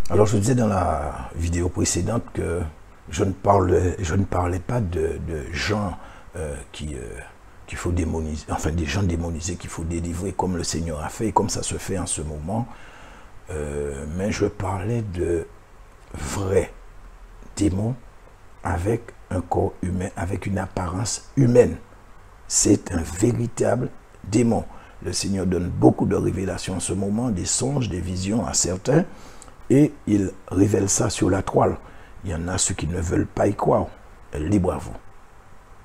Alors, je disais dans la vidéo précédente que je ne parlais pas de gens qu'il faut démoniser, enfin des gens démonisés qu'il faut délivrer comme le Seigneur a fait et comme ça se fait en ce moment. Mais je parlais de vrais démons avec un corps humain, avec une apparence humaine. C'est un véritable démon. Le Seigneur donne beaucoup de révélations en ce moment, des songes, des visions à certains, et il révèle ça sur la toile. Il y en a ceux qui ne veulent pas y croire. Libre à vous.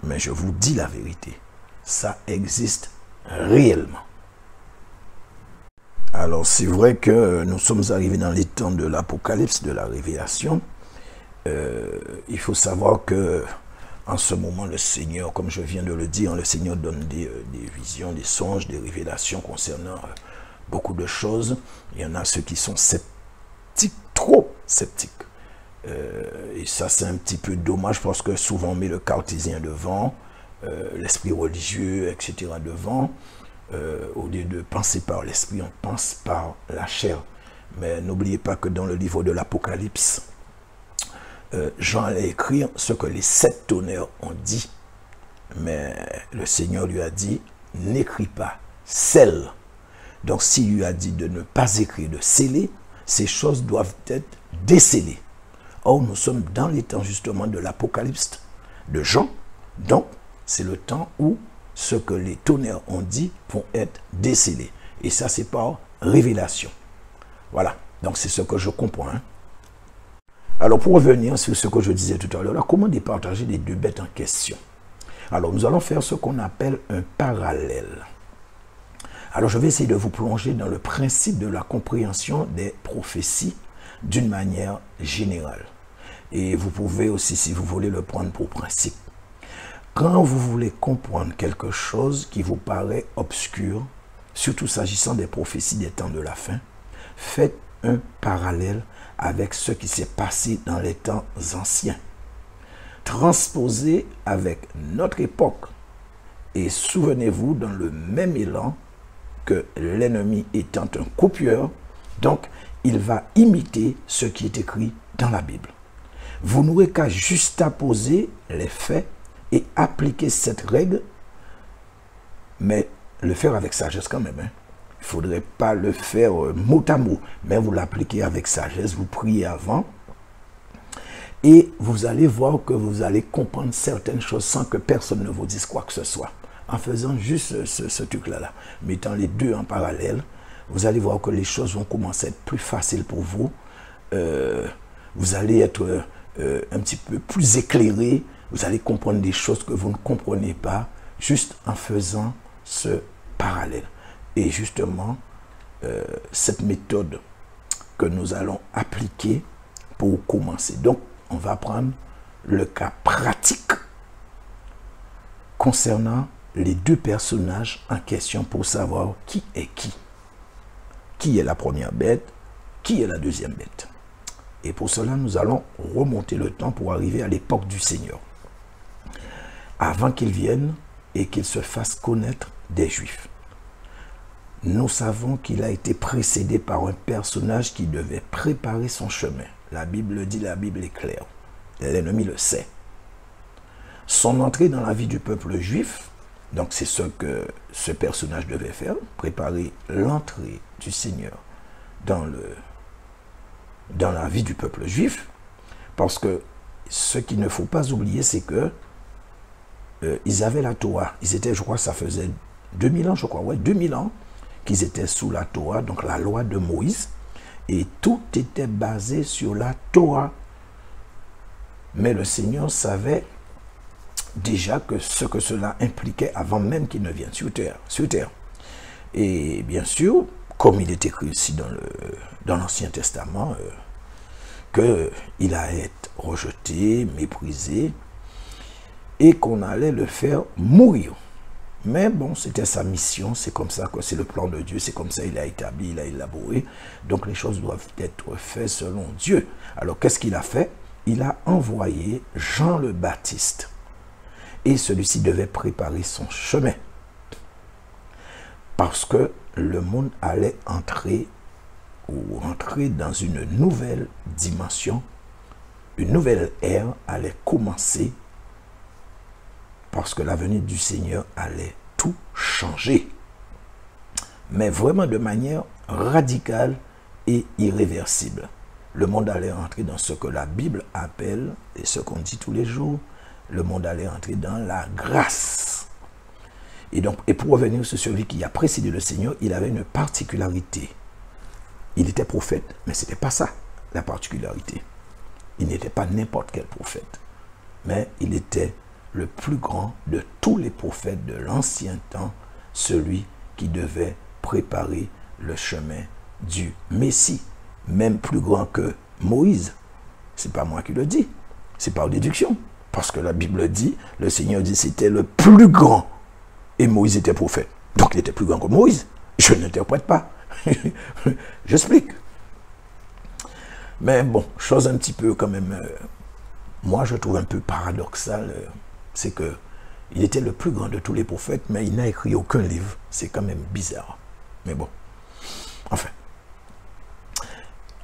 Mais je vous dis la vérité. Ça existe réellement. Alors c'est vrai que nous sommes arrivés dans les temps de l'Apocalypse, de la révélation. Il faut savoir que en ce moment, le Seigneur, comme je viens de le dire, le Seigneur donne des visions, des songes, des révélations concernant beaucoup de choses. Il y en a ceux qui sont sceptiques, trop sceptiques. Et ça, c'est un petit peu dommage parce que souvent on met le cartésien devant, l'esprit religieux, etc. devant. Au lieu de penser par l'esprit, on pense par la chair. Mais n'oubliez pas que dans le livre de l'Apocalypse, Jean allait écrire ce que les 7 tonnerres ont dit. Mais le Seigneur lui a dit, n'écris pas, scelle. Donc s'il lui a dit de ne pas écrire, de sceller, ces choses doivent être décellées. Or, nous sommes dans les temps justement de l'Apocalypse de Jean. Donc, c'est le temps où ce que les tonnerres ont dit vont être décellés. Et ça, c'est par révélation. Voilà. Donc, c'est ce que je comprends. Hein. Alors, pour revenir sur ce que je disais tout à l'heure, comment départager les deux bêtes en question? Alors, nous allons faire ce qu'on appelle un parallèle. Alors, je vais essayer de vous plonger dans le principe de la compréhension des prophéties d'une manière générale. Et vous pouvez aussi, si vous voulez, le prendre pour principe. Quand vous voulez comprendre quelque chose qui vous paraît obscur, surtout s'agissant des prophéties des temps de la fin, faites un parallèle avec ce qui s'est passé dans les temps anciens. Transposez avec notre époque et souvenez-vous dans le même élan que l'ennemi étant un copieur, donc il va imiter ce qui est écrit dans la Bible. Vous n'aurez qu'à juxtaposer les faits et appliquer cette règle, mais le faire avec sagesse quand même. Hein. Il ne faudrait pas le faire mot à mot, mais vous l'appliquez avec sagesse, vous priez avant, et vous allez voir que vous allez comprendre certaines choses sans que personne ne vous dise quoi que ce soit. En faisant juste ce truc-là, mettant les deux en parallèle, vous allez voir que les choses vont commencer à être plus faciles pour vous. Vous allez être un petit peu plus éclairé. Vous allez comprendre des choses que vous ne comprenez pas juste en faisant ce parallèle. Et justement, cette méthode que nous allons appliquer pour commencer. Donc, on va prendre le cas pratique concernant les deux personnages en question pour savoir qui est qui. Qui est la première bête, qui est la deuxième bête. Et pour cela, nous allons remonter le temps pour arriver à l'époque du Seigneur. Avant qu'il vienne et qu'il se fasse connaître des Juifs. Nous savons qu'il a été précédé par un personnage qui devait préparer son chemin. La Bible le dit, la Bible est claire. L'ennemi le sait. Son entrée dans la vie du peuple juif, donc c'est ce que ce personnage devait faire, préparer l'entrée du Seigneur dans la vie du peuple juif, parce que ce qu'il ne faut pas oublier, c'est que ils avaient la Torah. Ils étaient, je crois, ça faisait 2000 ans, je crois, ouais, 2000 ans qu'ils étaient sous la Torah, donc la loi de Moïse, et tout était basé sur la Torah. Mais le Seigneur savait déjà que ce que cela impliquait avant même qu'il ne vienne sur terre. Et bien sûr, comme il est écrit ici dans l'Ancien Testament, qu'il allait être rejeté, méprisé, et qu'on allait le faire mourir. Mais bon, c'était sa mission, c'est comme ça que c'est le plan de Dieu, c'est comme ça il a établi, il a élaboré. Donc les choses doivent être faites selon Dieu. Alors qu'est-ce qu'il a fait? Il a envoyé Jean le Baptiste. Et celui-ci devait préparer son chemin. Parce que le monde allait entrer ou rentrer dans une nouvelle dimension, une nouvelle ère allait commencer parce que la venue du Seigneur allait tout changer. Mais vraiment de manière radicale et irréversible. Le monde allait entrer dans ce que la Bible appelle, et ce qu'on dit tous les jours, le monde allait entrer dans la grâce. Et donc, et pour revenir sur celui qui a précédé le Seigneur, il avait une particularité. Il était prophète, mais ce n'était pas ça, la particularité. Il n'était pas n'importe quel prophète, mais il était le plus grand de tous les prophètes de l'ancien temps, celui qui devait préparer le chemin du Messie, même plus grand que Moïse. C'est pas moi qui le dis, c'est par déduction, parce que la Bible dit, le Seigneur dit c'était le plus grand, et Moïse était prophète, donc il était plus grand que Moïse. Je n'interprète pas, j'explique. Mais bon, chose un petit peu quand même, moi je trouve un peu paradoxal, c'est que il était le plus grand de tous les prophètes, mais il n'a écrit aucun livre. C'est quand même bizarre. Mais bon, enfin.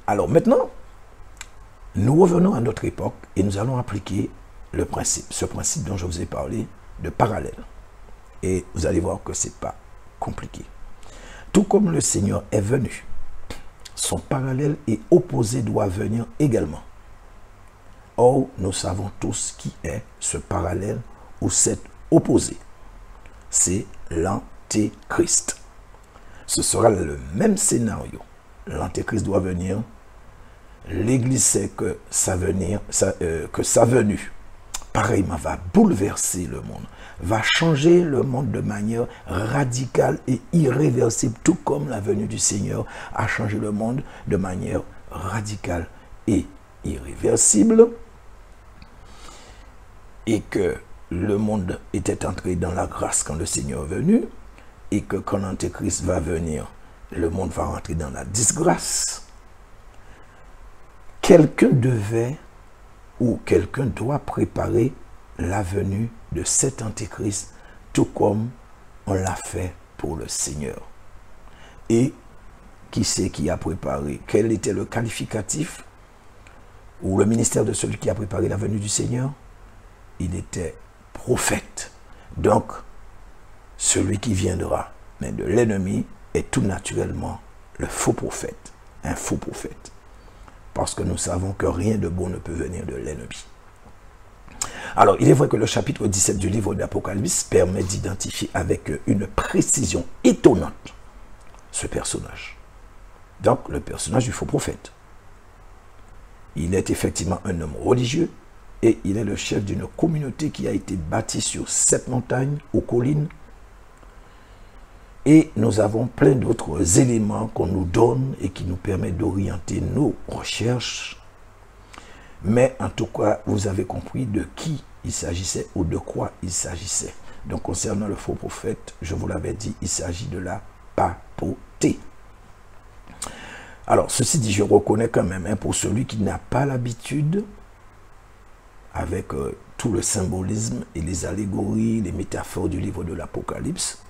Alors maintenant, nous revenons à notre époque et nous allons appliquer le principe, ce principe dont je vous ai parlé, de parallèle. Et vous allez voir que ce n'est pas compliqué. Tout comme le Seigneur est venu, son parallèle et opposé doit venir également. Or, nous savons tous qui est ce parallèle ou cet opposé. C'est l'Antéchrist. Ce sera le même scénario. L'Antéchrist doit venir. L'Église sait que sa venue, pareillement, va bouleverser le monde, va changer le monde de manière radicale et irréversible, tout comme la venue du Seigneur a changé le monde de manière radicale et irréversible, et que le monde était entré dans la grâce quand le Seigneur est venu, et que quand l'Antéchrist va venir, le monde va rentrer dans la disgrâce. Quelqu'un devait ou quelqu'un doit préparer la venue de cet Antéchrist, tout comme on l'a fait pour le Seigneur. Et qui c'est qui a préparé? Quel était le qualificatif ou le ministère de celui qui a préparé la venue du Seigneur? Il était prophète. Donc, celui qui viendra, mais de l'ennemi, est tout naturellement le faux prophète, un faux prophète. Parce que nous savons que rien de bon ne peut venir de l'ennemi. Alors, il est vrai que le chapitre 17 du livre d'Apocalypse permet d'identifier avec une précision étonnante ce personnage. Donc, le personnage du faux prophète. Il est effectivement un homme religieux et il est le chef d'une communauté qui a été bâtie sur 7 montagnes ou collines. Et nous avons plein d'autres éléments qu'on nous donne et qui nous permettent d'orienter nos recherches. Mais en tout cas, vous avez compris de qui il s'agissait ou de quoi il s'agissait. Donc concernant le faux prophète, je vous l'avais dit, il s'agit de la papauté. Alors, ceci dit, je reconnais quand même, pour celui qui n'a pas l'habitude, avec tout le symbolisme et les allégories, les métaphores du livre de l'Apocalypse,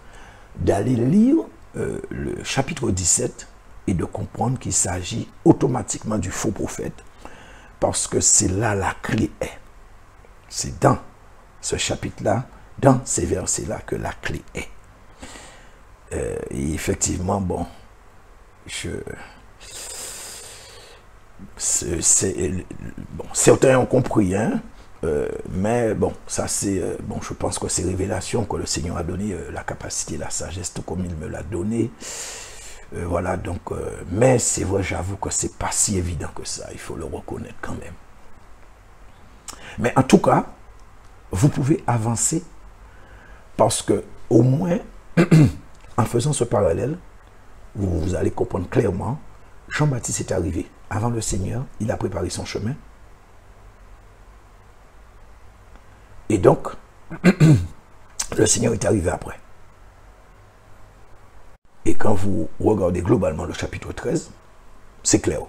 d'aller lire le chapitre 17 et de comprendre qu'il s'agit automatiquement du faux prophète, parce que c'est là la clé est. C'est dans ce chapitre-là, dans ces versets-là, que la clé est. Et effectivement, bon, certains ont compris, hein, mais bon, ça c'est, bon, je pense que c'est révélation que le Seigneur a donné la capacité, la sagesse, tout comme il me l'a donné. Voilà, donc, mais c'est vrai, j'avoue que c'est pas si évident que ça, il faut le reconnaître quand même. Mais en tout cas, vous pouvez avancer parce que au moins, en faisant ce parallèle, vous allez comprendre clairement, Jean-Baptiste est arrivé avant le Seigneur, il a préparé son chemin. Et donc, le Seigneur est arrivé après. Et quand vous regardez globalement le chapitre 13, c'est clair,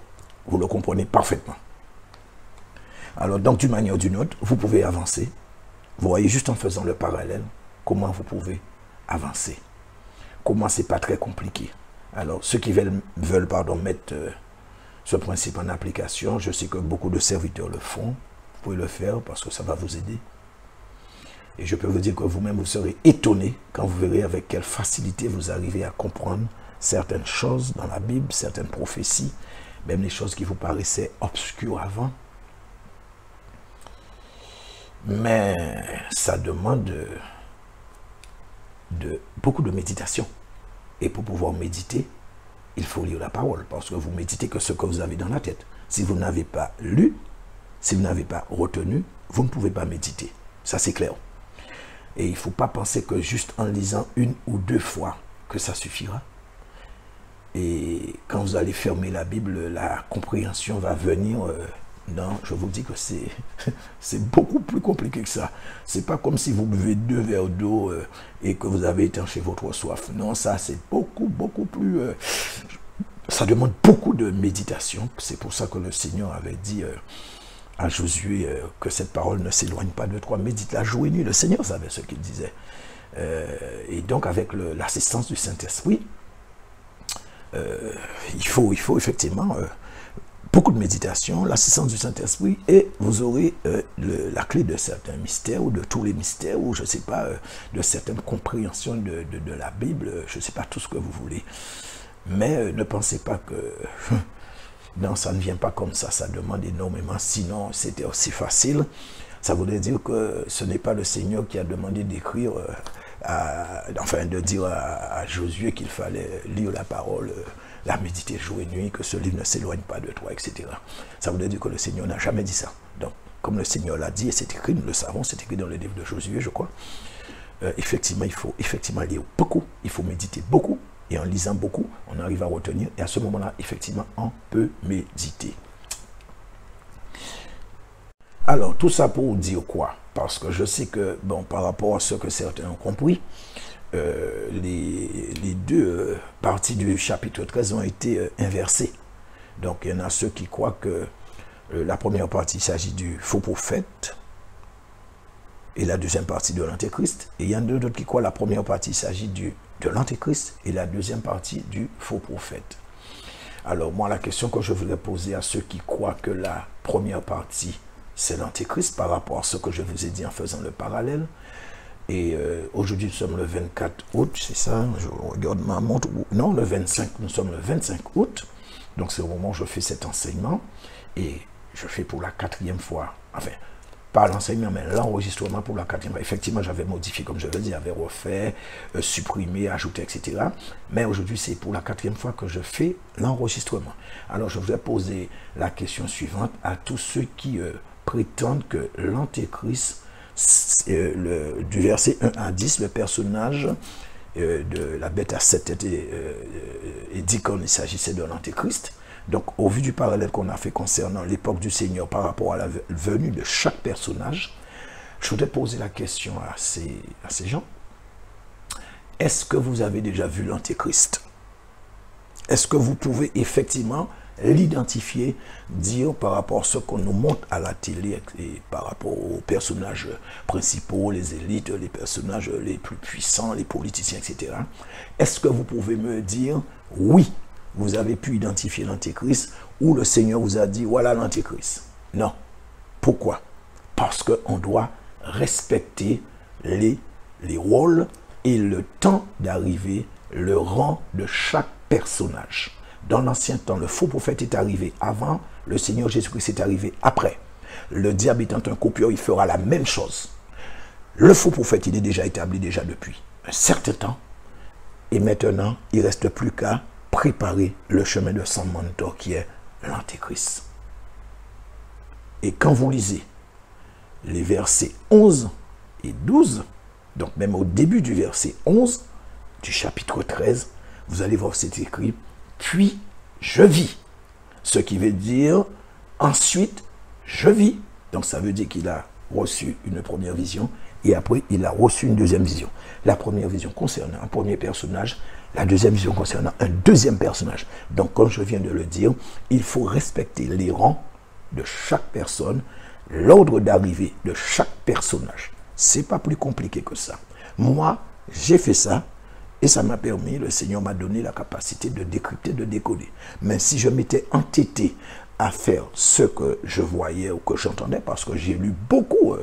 vous le comprenez parfaitement. Alors donc d'une manière ou d'une autre, vous pouvez avancer. Vous voyez juste en faisant le parallèle, comment vous pouvez avancer. Comment c'est pas très compliqué. Alors ceux qui veulent mettre ce principe en application. Je sais que beaucoup de serviteurs le font. Vous pouvez le faire parce que ça va vous aider. Et je peux vous dire que vous-même, vous serez étonné quand vous verrez avec quelle facilité vous arrivez à comprendre certaines choses dans la Bible, certaines prophéties, même les choses qui vous paraissaient obscures avant. Mais ça demande beaucoup de méditation. Et pour pouvoir méditer, il faut lire la parole, parce que vous méditez que ce que vous avez dans la tête. Si vous n'avez pas lu, si vous n'avez pas retenu, vous ne pouvez pas méditer. Ça, c'est clair. Et il ne faut pas penser que juste en lisant une ou deux fois, que ça suffira. Et quand vous allez fermer la Bible, la compréhension va venir. Non, je vous dis que c'est beaucoup plus compliqué que ça. C'est pas comme si vous buvez 2 verres d'eau et que vous avez étanché votre soif. Non, ça c'est beaucoup plus... ça demande beaucoup de méditation. C'est pour ça que le Seigneur avait dit à Josué que cette parole ne s'éloigne pas de toi. Médite-la jour et nuit. Le Seigneur savait ce qu'il disait. Et donc avec l'assistance du Saint-Esprit, il faut effectivement... beaucoup de méditation, l'assistance du Saint-Esprit, et vous aurez la clé de certains mystères, ou de tous les mystères, ou je ne sais pas, de certaines compréhensions de la Bible, je ne sais pas tout ce que vous voulez. Mais ne pensez pas que... non, ça ne vient pas comme ça demande énormément, sinon c'était aussi facile. Ça voudrait dire que ce n'est pas le Seigneur qui a demandé d'écrire, enfin de dire à Josué qu'il fallait lire la parole, la méditer jour et nuit, que ce livre ne s'éloigne pas de toi, etc. Ça voudrait dire que le Seigneur n'a jamais dit ça. Donc, comme le Seigneur l'a dit, et c'est écrit, nous le savons, c'est écrit dans le livre de Josué, je crois, effectivement, il faut effectivement lire beaucoup, il faut méditer beaucoup, et en lisant beaucoup, on arrive à retenir, et à ce moment-là, effectivement, on peut méditer. Alors, tout ça pour dire quoi? Parce que je sais que, bon, par rapport à ce que certains ont compris, les deux parties du chapitre 13 ont été inversées. Donc, il y en a ceux qui croient que la première partie, il s'agit du faux prophète, et la deuxième partie de l'antéchrist. Et il y en a d'autres qui croient que la première partie, il s'agit de l'antéchrist, et la deuxième partie du faux prophète. Alors, moi, la question que je voudrais poser à ceux qui croient que la première partie, c'est l'antéchrist, par rapport à ce que je vous ai dit en faisant le parallèle. Et aujourd'hui, nous sommes le 24 août, c'est ça, je regarde ma montre. Non, le 25, nous sommes le 25 août. Donc, c'est au moment où je fais cet enseignement. Et je fais pour la 4e fois, enfin, pas l'enseignement, mais l'enregistrement pour la 4e fois. Effectivement, j'avais modifié, comme je le dis, j'avais refait, supprimé, ajouté, etc. Mais aujourd'hui, c'est pour la 4e fois que je fais l'enregistrement. Alors, je voudrais poser la question suivante à tous ceux qui prétendent que l'antéchrist, du verset 1 à 10, le personnage de la bête à 7 têtes est dit qu'il s'agissait de l'antéchrist. Donc, au vu du parallèle qu'on a fait concernant l'époque du Seigneur par rapport à la venue de chaque personnage, je voudrais poser la question à ces gens. Est-ce que vous avez déjà vu l'antéchrist? Est-ce que vous pouvez effectivement l'identifier, dire par rapport à ce qu'on nous montre à la télé et par rapport aux personnages principaux, les élites, les personnages les plus puissants, les politiciens, etc. Est-ce que vous pouvez me dire, oui, vous avez pu identifier l'antéchrist, ou le Seigneur vous a dit, voilà l'antéchrist? Non. Pourquoi? Parce qu'on doit respecter les rôles et le temps d'arrivée, le rang de chaque personnage. Dans l'ancien temps, le faux prophète est arrivé avant, le Seigneur Jésus-Christ est arrivé après. Le diable étant un copieur, il fera la même chose. Le faux prophète, il est déjà établi depuis un certain temps. Et maintenant, il ne reste plus qu'à préparer le chemin de son mentor qui est l'antéchrist. Et quand vous lisez les versets 11 et 12, donc même au début du verset 11 du chapitre 13, vous allez voir c'est écrit « Puis je vis ». Ce qui veut dire « Ensuite je vis ». Donc ça veut dire qu'il a reçu une première vision et après il a reçu une deuxième vision. La première vision concernant un premier personnage, la deuxième vision concernant un deuxième personnage. Donc comme je viens de le dire, il faut respecter les rangs de chaque personne, l'ordre d'arrivée de chaque personnage. C'est pas plus compliqué que ça. Moi, j'ai fait ça Et ça m'a permis, le Seigneur m'a donné la capacité de décrypter, de décoder. Mais si je m'étais entêté à faire ce que je voyais ou que j'entendais, parce que j'ai lu beaucoup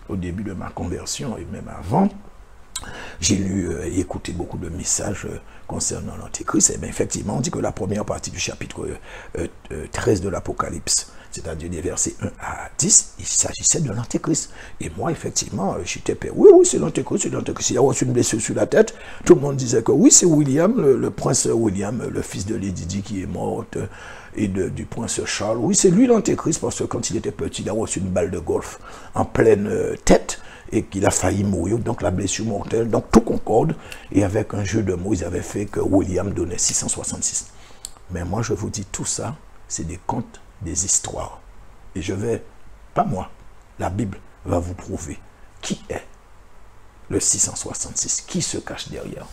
au début de ma conversion et même avant, j'ai lu et écouté beaucoup de messages concernant l'Antéchrist. Et bien effectivement, on dit que la première partie du chapitre 13 de l'Apocalypse, c'est-à-dire des versets 1 à 10, il s'agissait de l'Antéchrist. Et moi, effectivement, j'étais père. Oui, oui, c'est l'Antéchrist, c'est l'Antéchrist. Il a reçu une blessure sur la tête. Tout le monde disait que oui, c'est William, le prince William, le fils de Lady Di qui est mort, et du prince Charles. Oui, c'est lui l'Antéchrist, parce que quand il était petit, il a reçu une balle de golf en pleine tête, et qu'il a failli mourir, donc la blessure mortelle, donc tout concorde, et avec un jeu de mots, ils avaient fait que William donnait 666. Mais moi, je vous dis, tout ça, c'est des contes, des histoires. Et je vais, pas moi, la Bible va vous prouver qui est le 666, qui se cache derrière.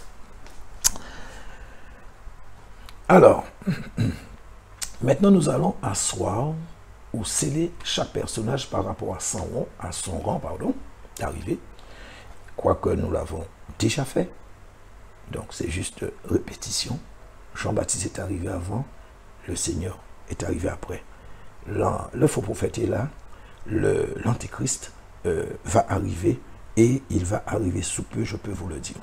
Alors, maintenant nous allons asseoir ou sceller chaque personnage par rapport à son rang, d'arrivée, quoique nous l'avons déjà fait. Donc c'est juste répétition. Jean-Baptiste est arrivé avant, le Seigneur est arrivé après. Le faux prophète est là, l'Antéchrist va arriver, et il va arriver sous peu, je peux vous le dire.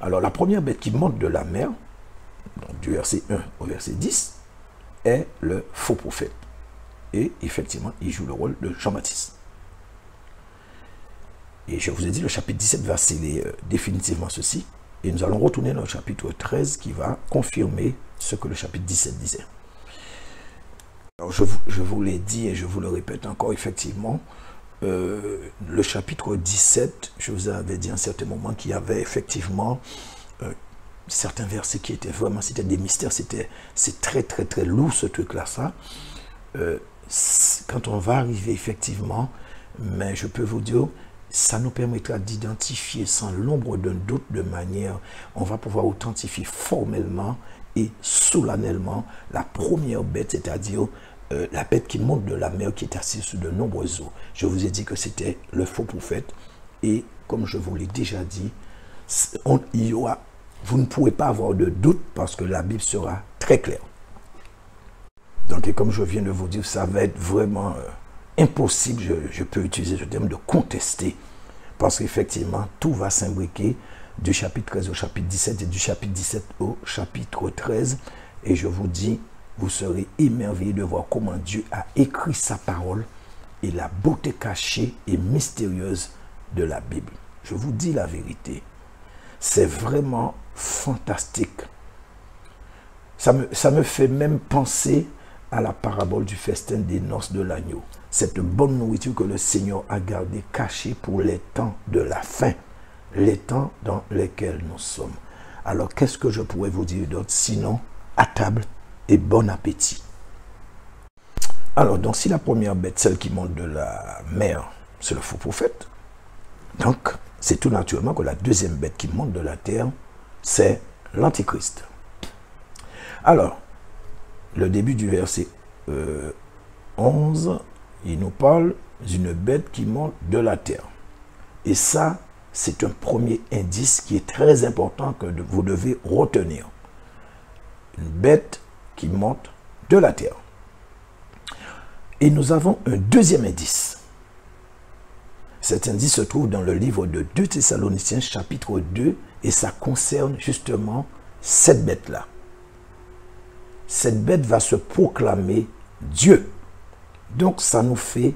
Alors la première bête qui monte de la mer, donc du verset 1 au verset 10, est le faux prophète. Et effectivement, il joue le rôle de Jean-Baptiste. Et je vous ai dit, le chapitre 17 va sceller définitivement ceci. Et nous allons retourner dans le chapitre 13 qui va confirmer ce que le chapitre 17 disait. Alors je vous l'ai dit et je vous le répète encore, effectivement, le chapitre 17, je vous avais dit à un certain moment qu'il y avait effectivement certains versets qui étaient vraiment, c'était des mystères, c'est très très très lourd ce truc-là, ça. Quand on va arriver effectivement, mais je peux vous dire, ça nous permettra d'identifier sans l'ombre d'un doute, de manière, on va pouvoir authentifier formellement et solennellement la première bête, c'est-à-dire la bête qui monte de la mer, qui est assise sur de nombreuses eaux. Je vous ai dit que c'était le faux prophète, et comme je vous l'ai déjà dit, vous ne pouvez pas avoir de doute parce que la Bible sera très claire. Donc, et comme je viens de vous dire, ça va être vraiment impossible, je peux utiliser ce terme, de contester, parce qu'effectivement, tout va s'imbriquer du chapitre 13 au chapitre 17 et du chapitre 17 au chapitre 13. Et je vous dis, vous serez émerveillés de voir comment Dieu a écrit sa parole et la beauté cachée et mystérieuse de la Bible. Je vous dis la vérité, c'est vraiment fantastique. Ça me fait même penser à la parabole du festin des noces de l'agneau. Cette bonne nourriture que le Seigneur a gardée cachée pour les temps de la fin, les temps dans lesquels nous sommes. Alors, qu'est-ce que je pourrais vous dire d'autre, sinon à table et bon appétit. Alors, donc, si la première bête, celle qui monte de la mer, c'est le faux prophète, donc, c'est tout naturellement que la deuxième bête qui monte de la terre, c'est l'Antéchrist. Alors, le début du verset 11, il nous parle d'une bête qui monte de la terre. Et ça, c'est un premier indice qui est très important que vous devez retenir. Une bête qui monte de la terre. Et nous avons un deuxième indice. Cet indice se trouve dans le livre de 2 Thessaloniciens chapitre 2 et ça concerne justement cette bête-là. Cette bête va se proclamer Dieu. Donc ça nous fait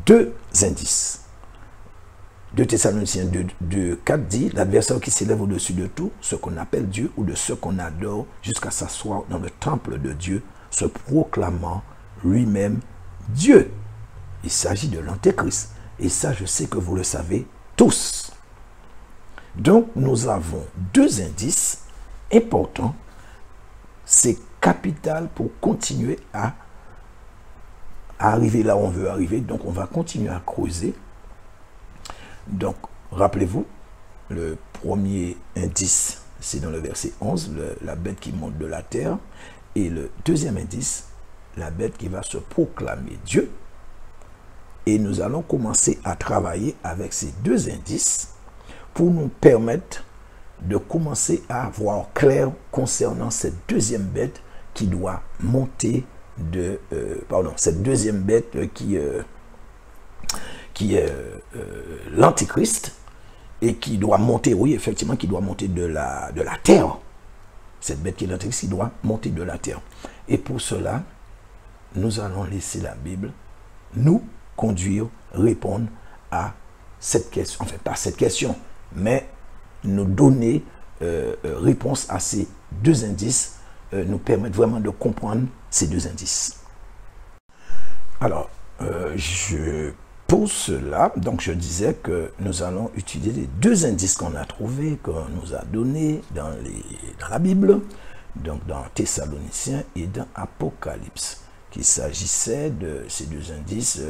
deux indices. 2 Thessaloniciens 2:4 dit, l'adversaire qui s'élève au-dessus de tout, ce qu'on appelle Dieu ou de ce qu'on adore, jusqu'à s'asseoir dans le temple de Dieu, se proclamant lui-même Dieu. Il s'agit de l'Antéchrist. Et ça, je sais que vous le savez tous. Donc, nous avons deux indices importants. C'est capital pour continuer à arriver là où on veut arriver. Donc, on va continuer à creuser. Donc, rappelez-vous, le premier indice, c'est dans le verset 11, la bête qui monte de la terre. Et le deuxième indice, la bête qui va se proclamer Dieu. Et nous allons commencer à travailler avec ces deux indices pour nous permettre de commencer à voir clair concernant cette deuxième bête qui doit monter cette deuxième bête qui est l'Antéchrist et qui doit monter, oui, effectivement, qui doit monter de la terre. Cette bête qui est l'Antéchrist, qui doit monter de la terre. Et pour cela, nous allons laisser la Bible nous conduire, répondre à cette question, enfin pas cette question, mais nous donner réponse à ces deux indices, nous permettre vraiment de comprendre ces deux indices. Alors, pour cela, donc je disais que nous allons utiliser les deux indices qu'on a trouvés, qu'on nous a donnés dans la Bible, donc dans Thessaloniciens et dans Apocalypse, qu'il s'agissait de ces deux indices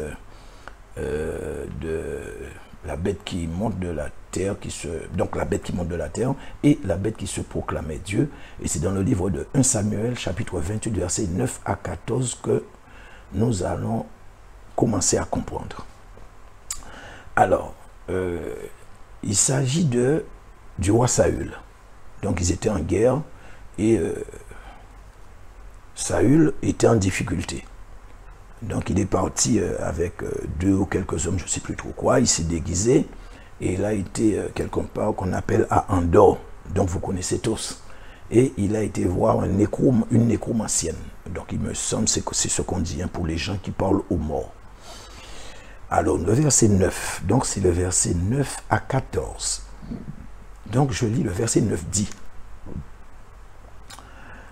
de la bête qui monte de la terre, donc la bête qui monte de la terre et la bête qui se proclamait Dieu. Et c'est dans le livre de 1 Samuel, chapitre 28, versets 9 à 14, que nous allons commencer à comprendre. Alors, il s'agit du roi Saül. Donc ils étaient en guerre et Saül était en difficulté. Donc il est parti avec deux ou quelques hommes, je ne sais plus trop quoi, il s'est déguisé et il a été quelque part qu'on appelle à Endor, donc vous connaissez tous. Et il a été voir une nécromancienne. Donc il me semble que c'est ce qu'on dit pour les gens qui parlent aux morts. Alors le verset 9, donc c'est le verset 9 à 14. Donc je lis le verset 9 dit.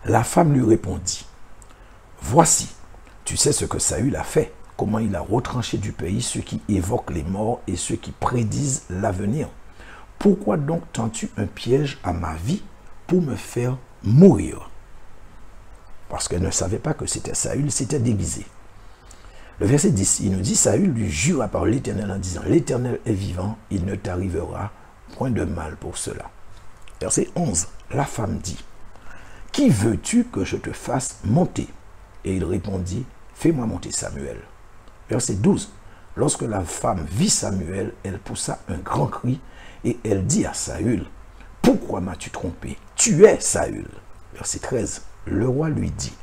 La femme lui répondit, voici, tu sais ce que Saül a fait, comment il a retranché du pays ceux qui évoquent les morts et ceux qui prédisent l'avenir. Pourquoi donc tends-tu un piège à ma vie pour me faire mourir? Parce qu'elle ne savait pas que c'était Saül, s'était déguisé. Le verset 10, il nous dit, Saül lui jura par l'Éternel en disant, l'Éternel est vivant, il ne t'arrivera point de mal pour cela. Verset 11, la femme dit, qui veux-tu que je te fasse monter? Et il répondit, fais-moi monter Samuel. Verset 12. Lorsque la femme vit Samuel, elle poussa un grand cri et elle dit à Saül, pourquoi m'as-tu trompé? Tu es Saül. Verset 13. Le roi lui dit,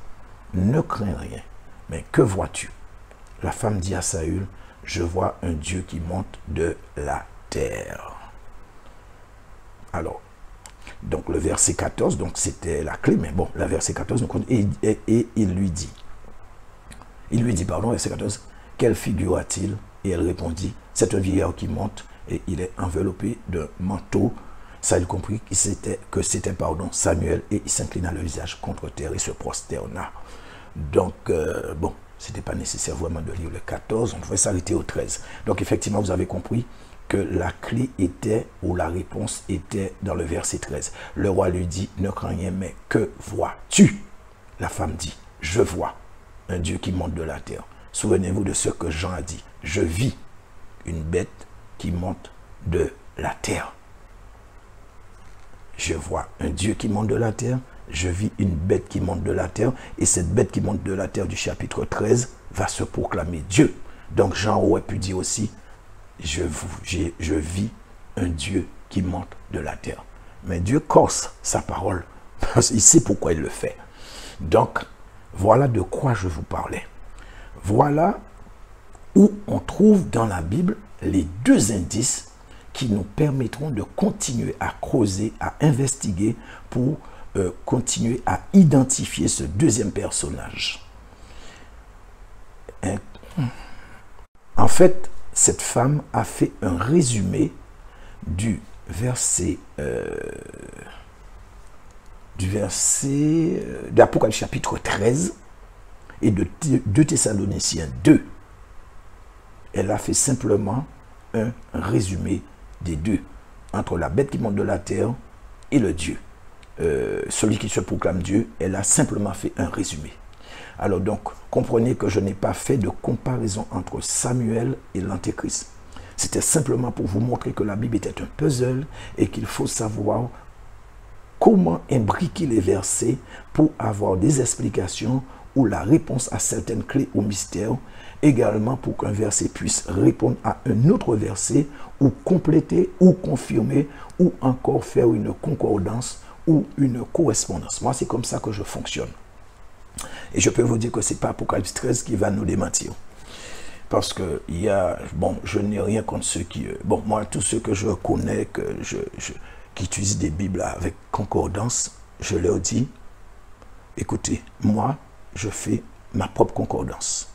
ne crains rien, mais que vois-tu? La femme dit à Saül, je vois un Dieu qui monte de la terre. Alors, donc le verset 14, donc c'était la clé, mais bon, le verset 14, et il lui dit, verset 14, quelle figure a-t-il? Et elle répondit, c'est un vieillard qui monte et il est enveloppé d'un manteau. Saül comprit que c'était Samuel et il s'inclina le visage contre terre et se prosterna. Donc, bon, c'était pas nécessaire vraiment de lire le 14, on pouvait s'arrêter au 13. Donc effectivement, vous avez compris que la clé était, ou la réponse était dans le verset 13. Le roi lui dit, ne crains rien, mais que vois-tu? La femme dit, je vois un Dieu qui monte de la terre. Souvenez-vous de ce que Jean a dit. Je vis une bête qui monte de la terre. Je vois un Dieu qui monte de la terre. Je vis une bête qui monte de la terre. Et cette bête qui monte de la terre du chapitre 13 va se proclamer Dieu. Donc Jean aurait pu dire aussi, je vis un Dieu qui monte de la terre. Mais Dieu corse sa parole. Parce qu'il sait pourquoi il le fait. Donc, voilà de quoi je vous parlais. Voilà où on trouve dans la Bible les deux indices qui nous permettront de continuer à creuser, à investiguer pour continuer à identifier ce deuxième personnage. En fait, cette femme a fait un résumé du verset d'Apocalypse chapitre 13 et de 2 Thessaloniciens 2. Elle a fait simplement un résumé des deux, entre la bête qui monte de la terre et le Dieu. Celui qui se proclame Dieu, elle a simplement fait un résumé. Alors donc, comprenez que je n'ai pas fait de comparaison entre Samuel et l'Antéchrist. C'était simplement pour vous montrer que la Bible était un puzzle et qu'il faut savoir comment imbriquer les versets pour avoir des explications ou la réponse à certaines clés ou mystères, également pour qu'un verset puisse répondre à un autre verset, ou compléter, ou confirmer, ou encore faire une concordance ou une correspondance. Moi, c'est comme ça que je fonctionne. Et je peux vous dire que ce n'est pas Apocalypse 13 qui va nous démentir. Parce que il y a, bon, je n'ai rien contre ceux qui, bon, moi, tous ceux que je connais, qui utilisent des Bibles avec concordance, je leur dis, écoutez, moi, je fais ma propre concordance,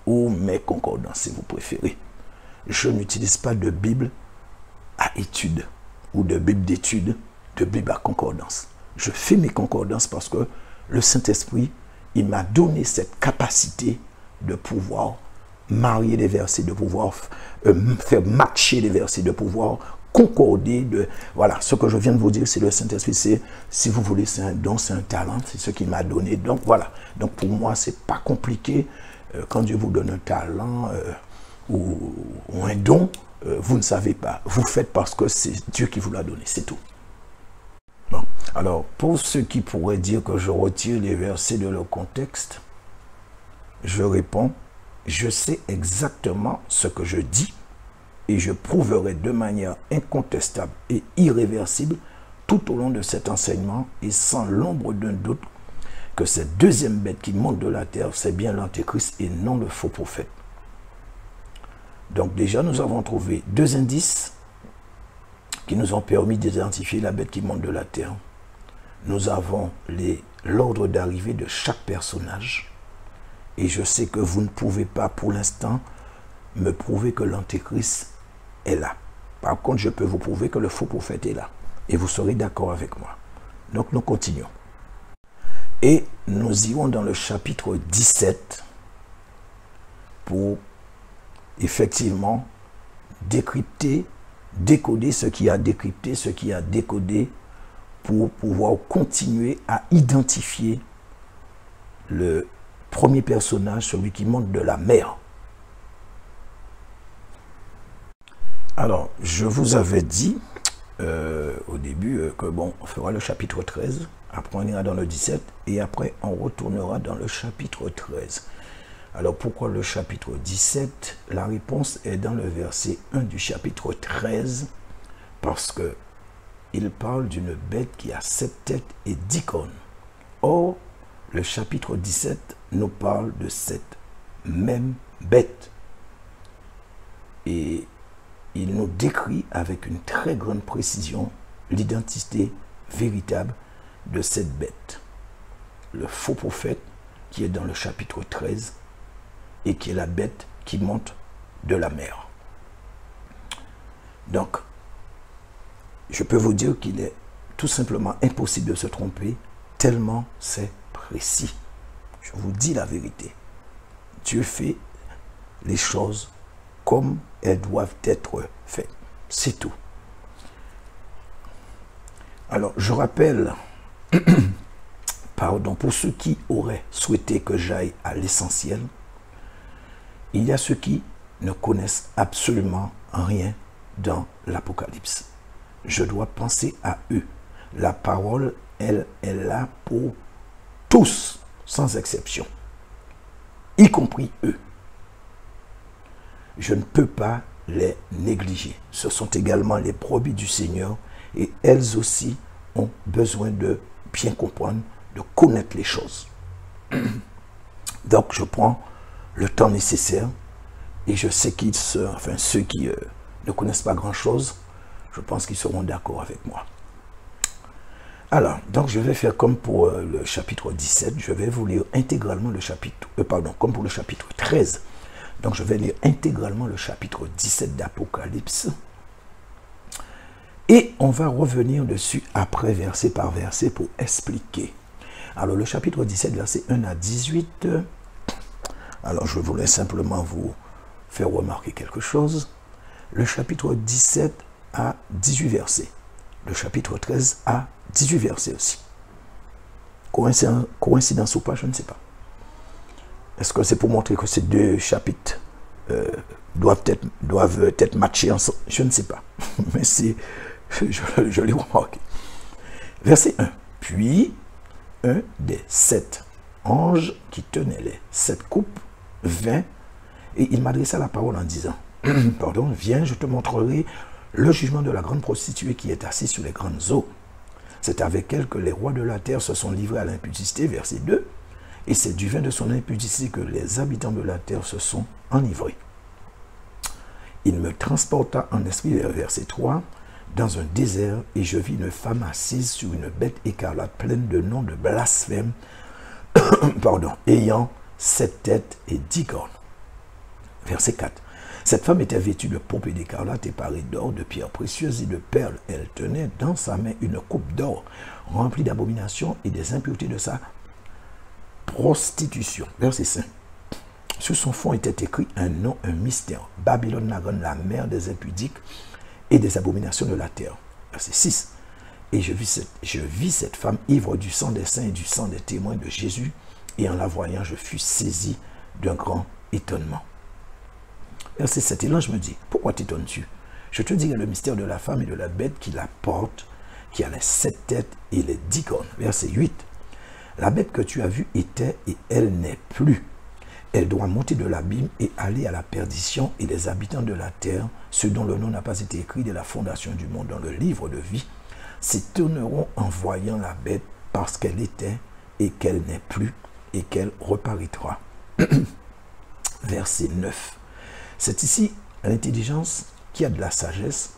ou mes concordances, si vous préférez. Je n'utilise pas de Bible à étude, ou de Bible d'étude, de Bible à concordance. Je fais mes concordances parce que le Saint-Esprit, il m'a donné cette capacité de pouvoir marier les versets, de pouvoir faire matcher les versets, de pouvoir concorder. Voilà, ce que je viens de vous dire, c'est le Saint-Esprit, c'est, si vous voulez, c'est un don, c'est un talent, c'est ce qu'il m'a donné. Donc voilà, donc pour moi, c'est pas compliqué. Quand Dieu vous donne un talent ou un don, vous ne savez pas. Vous faites parce que c'est Dieu qui vous l'a donné, c'est tout. Bon. Alors, pour ceux qui pourraient dire que je retire les versets de leur contexte, je réponds, je sais exactement ce que je dis et je prouverai de manière incontestable et irréversible tout au long de cet enseignement et sans l'ombre d'un doute que cette deuxième bête qui monte de la terre, c'est bien l'Antéchrist et non le faux prophète. Donc déjà, nous avons trouvé deux indices qui nous ont permis d'identifier la bête qui monte de la terre. Nous avons l'ordre d'arrivée de chaque personnage. Et je sais que vous ne pouvez pas, pour l'instant, me prouver que l'Antéchrist est là. Par contre, je peux vous prouver que le faux prophète est là. Et vous serez d'accord avec moi. Donc, nous continuons. Et nous irons dans le chapitre 17 pour, effectivement, décrypter, décoder ce qui a décrypté, ce qui a décodé, pour pouvoir continuer à identifier le premier personnage, celui qui monte de la mer. Alors, je vous avais dit au début que bon, on fera le chapitre 13, après on ira dans le 17, et après on retournera dans le chapitre 13. Alors, pourquoi le chapitre 17? La réponse est dans le verset 1 du chapitre 13, parce que il parle d'une bête qui a 7 têtes et 10 cornes. Or, le chapitre 17 nous parle de cette même bête. Et il nous décrit avec une très grande précision l'identité véritable de cette bête. Le faux prophète qui est dans le chapitre 13 et qui est la bête qui monte de la mer. Donc, je peux vous dire qu'il est tout simplement impossible de se tromper tellement c'est précis. Je vous dis la vérité. Dieu fait les choses comme elles doivent être faites. C'est tout. Alors, je rappelle, pardon, pour ceux qui auraient souhaité que j'aille à l'essentiel, il y a ceux qui ne connaissent absolument rien dans l'Apocalypse. Je dois penser à eux. La parole, elle est là pour tous, sans exception, y compris eux. Je ne peux pas les négliger. Ce sont également les brebis du Seigneur et elles aussi ont besoin de bien comprendre, de connaître les choses. Donc, je prends le temps nécessaire et je sais qu'ils ceux qui ne connaissent pas grand-chose, je pense qu'ils seront d'accord avec moi. Alors, donc je vais faire comme pour le chapitre 17, je vais vous lire intégralement le chapitre, comme pour le chapitre 13. Donc je vais lire intégralement le chapitre 17 d'Apocalypse. Et on va revenir dessus après, verset par verset, pour expliquer. Alors le chapitre 17, verset 1 à 18. Alors je voulais simplement vous faire remarquer quelque chose. Le chapitre 17 a 18 versets. Le chapitre 13 a 18 versets aussi. Coïncidence ou pas, je ne sais pas. Est-ce que c'est pour montrer que ces deux chapitres doivent être matchés ensemble? Je ne sais pas. Mais je l'ai remarqué. Verset 1. Puis, un des 7 ange qui tenait les 7 coupes vint et il m'adressa la parole en disant, pardon, viens, je te montrerai le jugement de la grande prostituée qui est assise sur les grandes eaux. C'est avec elle que les rois de la terre se sont livrés à l'impudicité, verset 2, et c'est du vin de son impudicité que les habitants de la terre se sont enivrés. Il me transporta en esprit vers verset 3, dans un désert, et je vis une femme assise sur une bête écarlate pleine de noms de blasphème, pardon, ayant 7 têtes et 10 cornes. Verset 4. Cette femme était vêtue de pourpre et d'écarlate et parée d'or, de pierres précieuses et de perles. Elle tenait dans sa main une coupe d'or remplie d'abominations et des impuretés de sa prostitution. Verset 5. Sur son fond était écrit un nom, un mystère. Babylone Nagon, la mère des impudiques et des abominations de la terre. Verset 6. Et je vis cette femme ivre du sang des saints et du sang des témoins de Jésus. Et en la voyant, je fus saisi d'un grand étonnement. Verset 7. Et l'ange me dit, pourquoi t'étonnes-tu? Je te dirai le mystère de la femme et de la bête qui la porte, qui a les 7 têtes et les 10 cornes. Verset 8. La bête que tu as vue était et elle n'est plus. Elle doit monter de l'abîme et aller à la perdition, et les habitants de la terre, ceux dont le nom n'a pas été écrit dès la fondation du monde dans le livre de vie, s'étonneront en voyant la bête parce qu'elle était et qu'elle n'est plus et qu'elle reparaîtra. Verset 9. C'est ici l'intelligence qui a de la sagesse.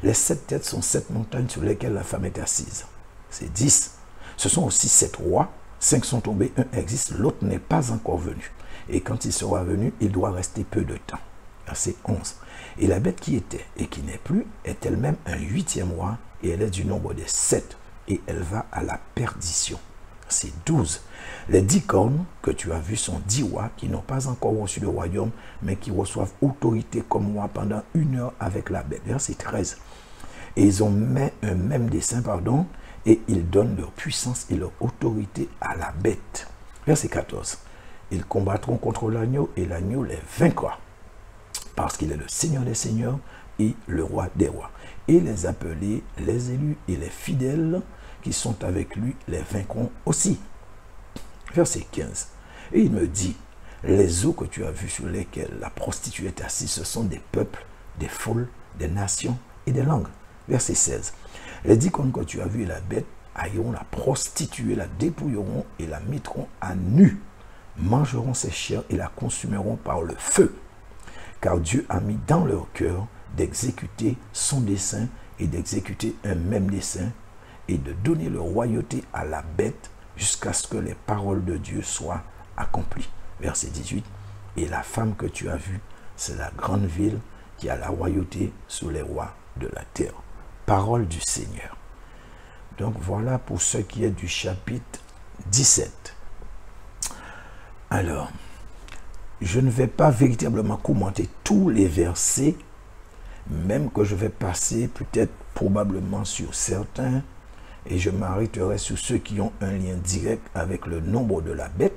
Les 7 têtes sont 7 montagnes sur lesquelles la femme est assise. C'est 10. Ce sont aussi 7 rois. 5 sont tombés, un existe, l'autre n'est pas encore venu. Et quand il sera venu, il doit rester peu de temps. Verset 11. Et la bête qui était et qui n'est plus est elle-même un 8e roi, et elle est du nombre des 7, et elle va à la perdition. Verset 12. Les 10 cornes que tu as vues sont 10 rois qui n'ont pas encore reçu le royaume, mais qui reçoivent autorité comme moi pendant 1 heure avec la bête. Verset 13. Et ils ont un même dessein, et ils donnent leur puissance et leur autorité à la bête. Verset 14. Ils combattront contre l'agneau et l'agneau les vaincra, parce qu'il est le Seigneur des seigneurs et le roi des rois. Et les appelés, les élus et les fidèles qui sont avec lui les vaincront aussi. Verset 15. Et il me dit, les eaux que tu as vues sur lesquelles la prostituée est assise, ce sont des peuples, des foules, des nations et des langues. Verset 16. Les 10 cornes que tu as vues et la bête haïront la prostituée, la dépouilleront et la mettront à nu, mangeront ses chairs et la consumeront par le feu. Car Dieu a mis dans leur cœur d'exécuter son dessein et d'exécuter un même dessein et de donner leur royauté à la bête jusqu'à ce que les paroles de Dieu soient accomplies. Verset 18. Et la femme que tu as vue, c'est la grande ville qui a la royauté sur les rois de la terre. Parole du Seigneur. Donc voilà pour ce qui est du chapitre 17. Alors, je ne vais pas véritablement commenter tous les versets, même que je vais passer peut-être probablement sur certains, et je m'arrêterai sur ceux qui ont un lien direct avec le nombre de la bête,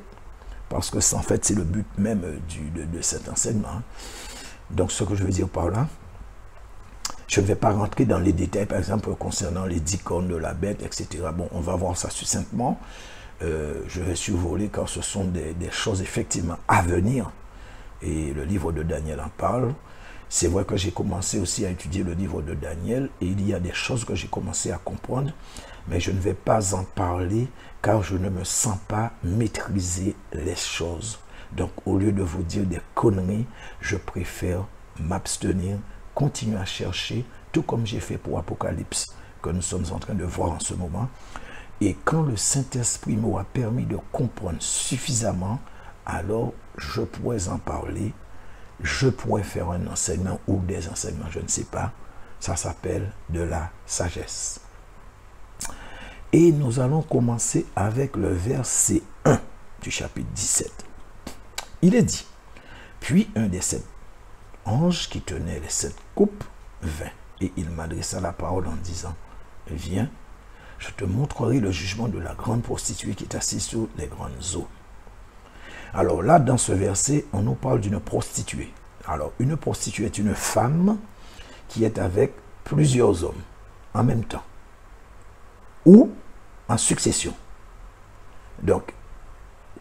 parce que en fait c'est le but même de cet enseignement. Donc ce que je veux dire par là, je ne vais pas rentrer dans les détails, par exemple concernant les 10 cornes de la bête, etc. Bon, on va voir ça succinctement. Je vais survoler car ce sont des choses effectivement à venir. Et le livre de Daniel en parle. C'est vrai que j'ai commencé aussi à étudier le livre de Daniel et il y a des choses que j'ai commencé à comprendre, mais je ne vais pas en parler car je ne me sens pas maîtriser les choses. Donc au lieu de vous dire des conneries, je préfère m'abstenir, continuer à chercher, tout comme j'ai fait pour Apocalypse, que nous sommes en train de voir en ce moment. Et quand le Saint-Esprit m'aura permis de comprendre suffisamment, alors je pourrais en parler, je pourrais faire un enseignement ou des enseignements, je ne sais pas. Ça s'appelle de la sagesse. Et nous allons commencer avec le verset 1 du chapitre 17. Il est dit, puis un des 7 anges qui tenait les 7 coupes vint, et il m'adressa la parole en disant, viens, je te montrerai le jugement de la grande prostituée qui est assise sur les grandes eaux. Alors là, dans ce verset, on nous parle d'une prostituée. Alors, une prostituée est une femme qui est avec plusieurs hommes en même temps ou en succession. Donc,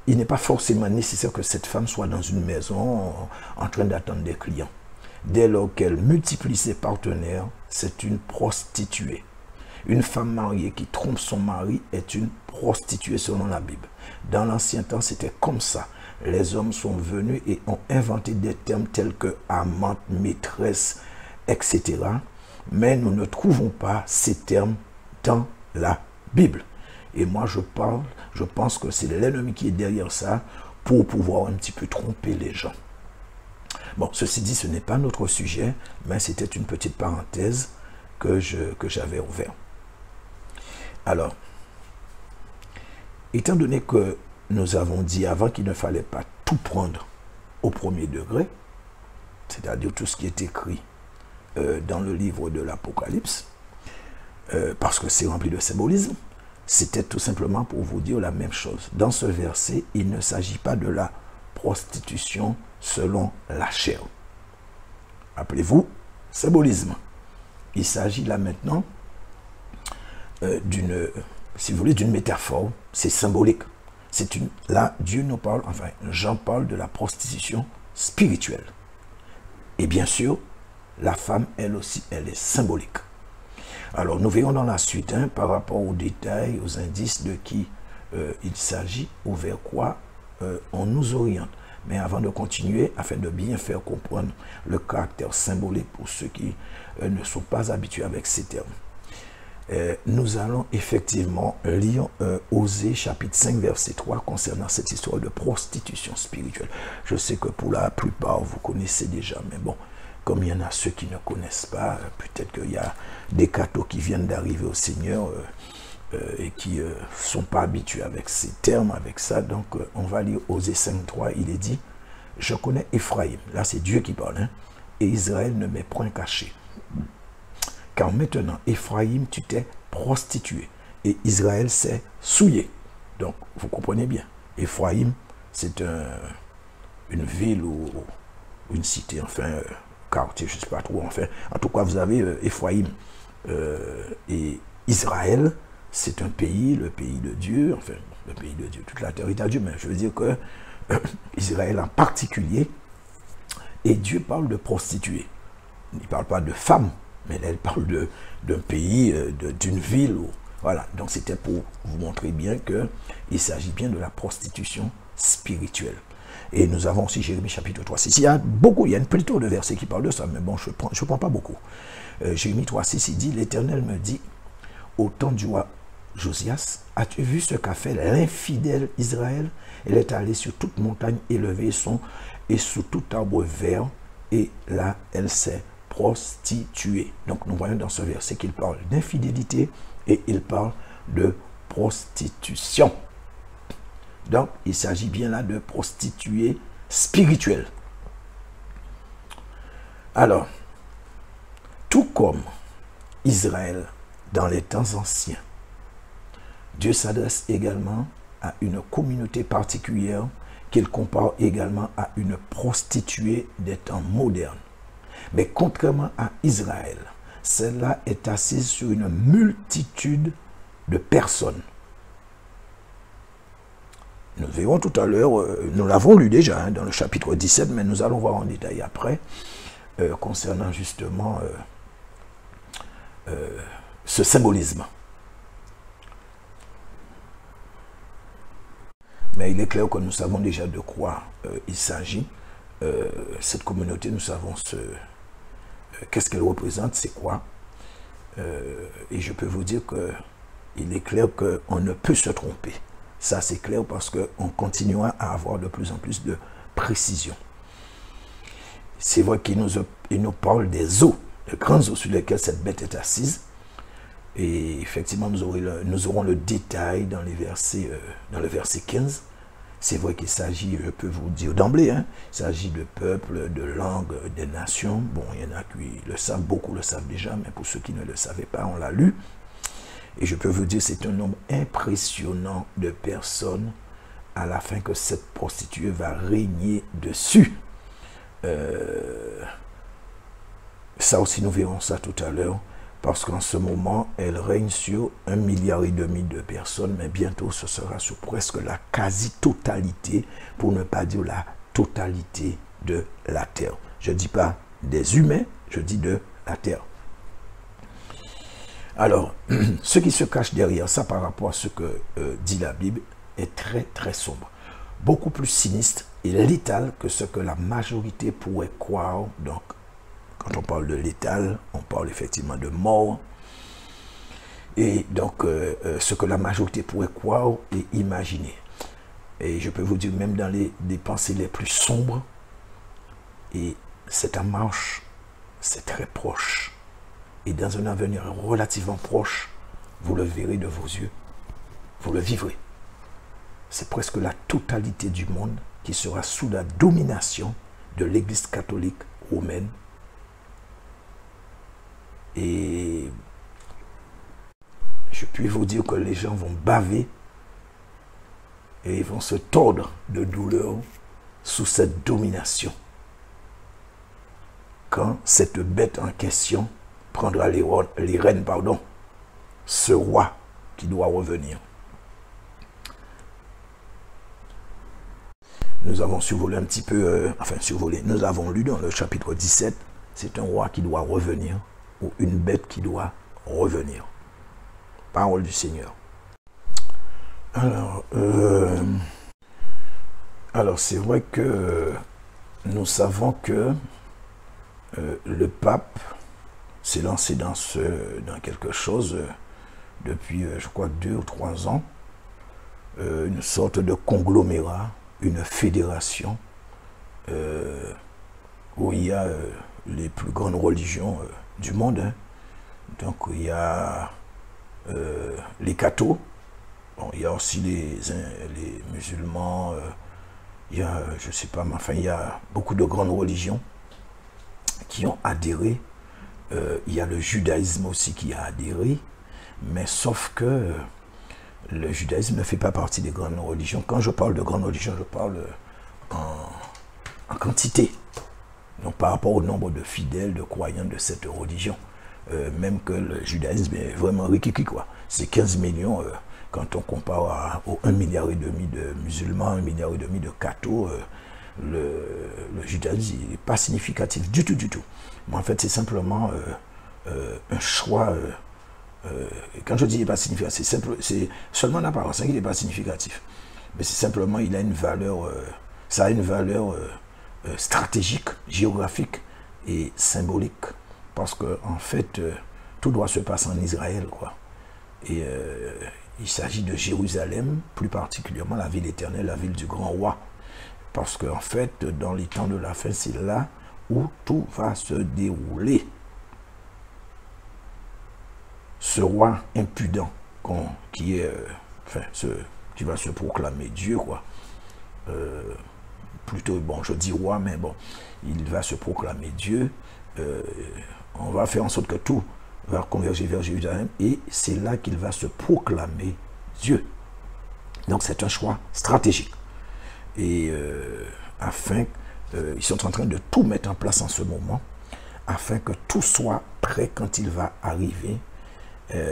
il n'est pas forcément nécessaire que cette femme soit dans une maison en train d'attendre des clients. Dès lors qu'elle multiplie ses partenaires, c'est une prostituée. Une femme mariée qui trompe son mari est une prostituée selon la Bible. Dans l'ancien temps, c'était comme ça. Les hommes sont venus et ont inventé des termes tels que amante, maîtresse, etc. Mais nous ne trouvons pas ces termes dans la Bible. Et moi, je pense que c'est l'ennemi qui est derrière ça pour pouvoir un petit peu tromper les gens. Bon, ceci dit, ce n'est pas notre sujet, mais c'était une petite parenthèse que j'avais ouverte. Alors, étant donné que nous avons dit avant qu'il ne fallait pas tout prendre au premier degré, c'est-à-dire tout ce qui est écrit dans le livre de l'Apocalypse, parce que c'est rempli de symbolisme, c'était tout simplement pour vous dire la même chose. Dans ce verset, il ne s'agit pas de la prostitution selon la chair. Rappelez-vous, symbolisme. Il s'agit là maintenant si vous voulez, d'une métaphore. C'est symbolique. Là, Dieu nous parle, enfin, Jean parle de la prostitution spirituelle. Et bien sûr, la femme, elle aussi, elle est symbolique. Alors, nous verrons dans la suite, par rapport aux détails, aux indices de qui il s'agit ou vers quoi on nous oriente. Mais avant de continuer, afin de bien faire comprendre le caractère symbolique pour ceux qui ne sont pas habitués avec ces termes, nous allons effectivement lire Osée chapitre 5 verset 3 concernant cette histoire de prostitution spirituelle. Je sais que pour la plupart vous connaissez déjà, mais bon, comme il y en a ceux qui ne connaissent pas, peut-être qu'il y a des cathos qui viennent d'arriver au Seigneur et qui ne sont pas habitués avec ces termes, avec ça. Donc on va lire Osée 5.3, il est dit, je connais Ephraïm, là c'est Dieu qui parle, et Israël ne m'est point caché. Car maintenant, Ephraïm, tu t'es prostitué, et Israël s'est souillé. Donc, vous comprenez bien, Ephraïm, c'est une ville ou une cité, enfin, quartier, je ne sais pas trop, enfin, en tout cas, vous avez Ephraïm et Israël, c'est un pays, le pays de Dieu, enfin, le pays de Dieu, toute la terre est à Dieu, mais je veux dire que Israël en particulier, et Dieu parle de prostituée. Il ne parle pas de femme, mais elle parle d'un pays, d'une ville. Voilà, donc c'était pour vous montrer bien qu'il s'agit bien de la prostitution spirituelle. Et nous avons aussi Jérémie chapitre 3.6. Il y a une pléthore de versets qui parlent de ça, mais bon, je ne prends pas beaucoup. Jérémie 3.6, il dit, l'Éternel me dit, au temps du roi Josias, as-tu vu ce qu'a fait l'infidèle Israël? Elle est allée sur toute montagne élevée et sous tout arbre vert, et là, elle s'est prostituée. Donc, nous voyons dans ce verset qu'il parle d'infidélité et il parle de prostitution. Donc, il s'agit bien là de prostituée spirituelle. Alors, tout comme Israël dans les temps anciens, Dieu s'adresse également à une communauté particulière qu'il compare également à une prostituée des temps modernes. Mais contrairement à Israël, celle-là est assise sur une multitude de personnes. Nous verrons tout à l'heure, nous l'avons lu déjà dans le chapitre 17, mais nous allons voir en détail après, concernant justement ce symbolisme. Mais il est clair que nous savons déjà de quoi il s'agit. Cette communauté, nous savons qu'est-ce qu'elle représente, c'est quoi. Et je peux vous dire qu'il est clair qu'on ne peut se tromper. Ça, c'est clair parce qu'on continuera à avoir de plus en plus de précision. C'est vrai qu'il nous parle des eaux, de grandes eaux sur lesquelles cette bête est assise. Et effectivement, nous aurons le détail dans le verset 15. C'est vrai qu'il s'agit, je peux vous dire d'emblée, il s'agit de peuples, de langues, des nations. Bon, il y en a qui le savent, beaucoup le savent déjà, mais pour ceux qui ne le savaient pas, on l'a lu. Et je peux vous dire, c'est un nombre impressionnant de personnes à la fin que cette prostituée va régner dessus. Ça aussi, nous verrons ça tout à l'heure Parce qu'en ce moment, elle règne sur 1,5 milliard de personnes, mais bientôt ce sera sur presque la quasi-totalité, pour ne pas dire la totalité de la terre. Je ne dis pas des humains, je dis de la terre. Alors, ce qui se cache derrière ça par rapport à ce que dit la Bible est très très sombre. Beaucoup plus sinistre et létal que ce que la majorité pourrait croire. Donc, quand on parle de létal, on parle effectivement de mort. Et donc, ce que la majorité pourrait croire et imaginer. Et je peux vous dire, même dans les pensées les plus sombres, et cette marche, c'est très proche. Et dans un avenir relativement proche, vous le verrez de vos yeux. Vous le vivrez. C'est presque la totalité du monde qui sera sous la domination de l'Église catholique romaine. Et je puis vous dire que les gens vont baver et ils vont se tordre de douleur sous cette domination. Quand cette bête en question prendra les rênes, ce roi qui doit revenir. Nous avons survolé un petit peu, nous avons lu dans le chapitre 17, c'est un roi qui doit revenir, ou une bête qui doit revenir. Parole du Seigneur. Alors c'est vrai que nous savons que le pape s'est lancé dans quelque chose depuis, je crois, 2 ou 3 ans, une sorte de conglomérat, une fédération où il y a les plus grandes religions du monde. Hein. Donc il y a les cathos, bon, il y a aussi les musulmans, il y a, je sais pas, mais enfin il y a beaucoup de grandes religions qui ont adhéré. Il y a le judaïsme aussi qui a adhéré, mais sauf que le judaïsme ne fait pas partie des grandes religions. Quand je parle de grandes religions, je parle en quantité. Donc par rapport au nombre de fidèles, de croyants de cette religion. Même que le judaïsme est vraiment rikiki, quoi. C'est 15 millions quand on compare aux 1,5 milliard de musulmans, 1,5 milliard de cathos. Le judaïsme n'est pas significatif du tout. Mais en fait, c'est simplement un choix. Quand je dis qu'il n'est pas significatif, c'est seulement en apparence qu'il n'est pas significatif. Mais c'est simplement, il a une valeur, ça a une valeur stratégique, géographique et symbolique. Parce que en fait, tout doit se passer en Israël, quoi. Et il s'agit de Jérusalem, plus particulièrement la ville éternelle, la ville du grand roi. Parce qu'en fait, dans les temps de la fin, c'est là où tout va se dérouler. Ce roi impudent qui va se proclamer Dieu, quoi. Plutôt, bon, je dis roi, mais bon, il va se proclamer Dieu. On va faire en sorte que tout va converger vers Jérusalem et c'est là qu'il va se proclamer Dieu. Donc c'est un choix stratégique. Et ils sont en train de tout mettre en place en ce moment, afin que tout soit prêt quand il va arriver,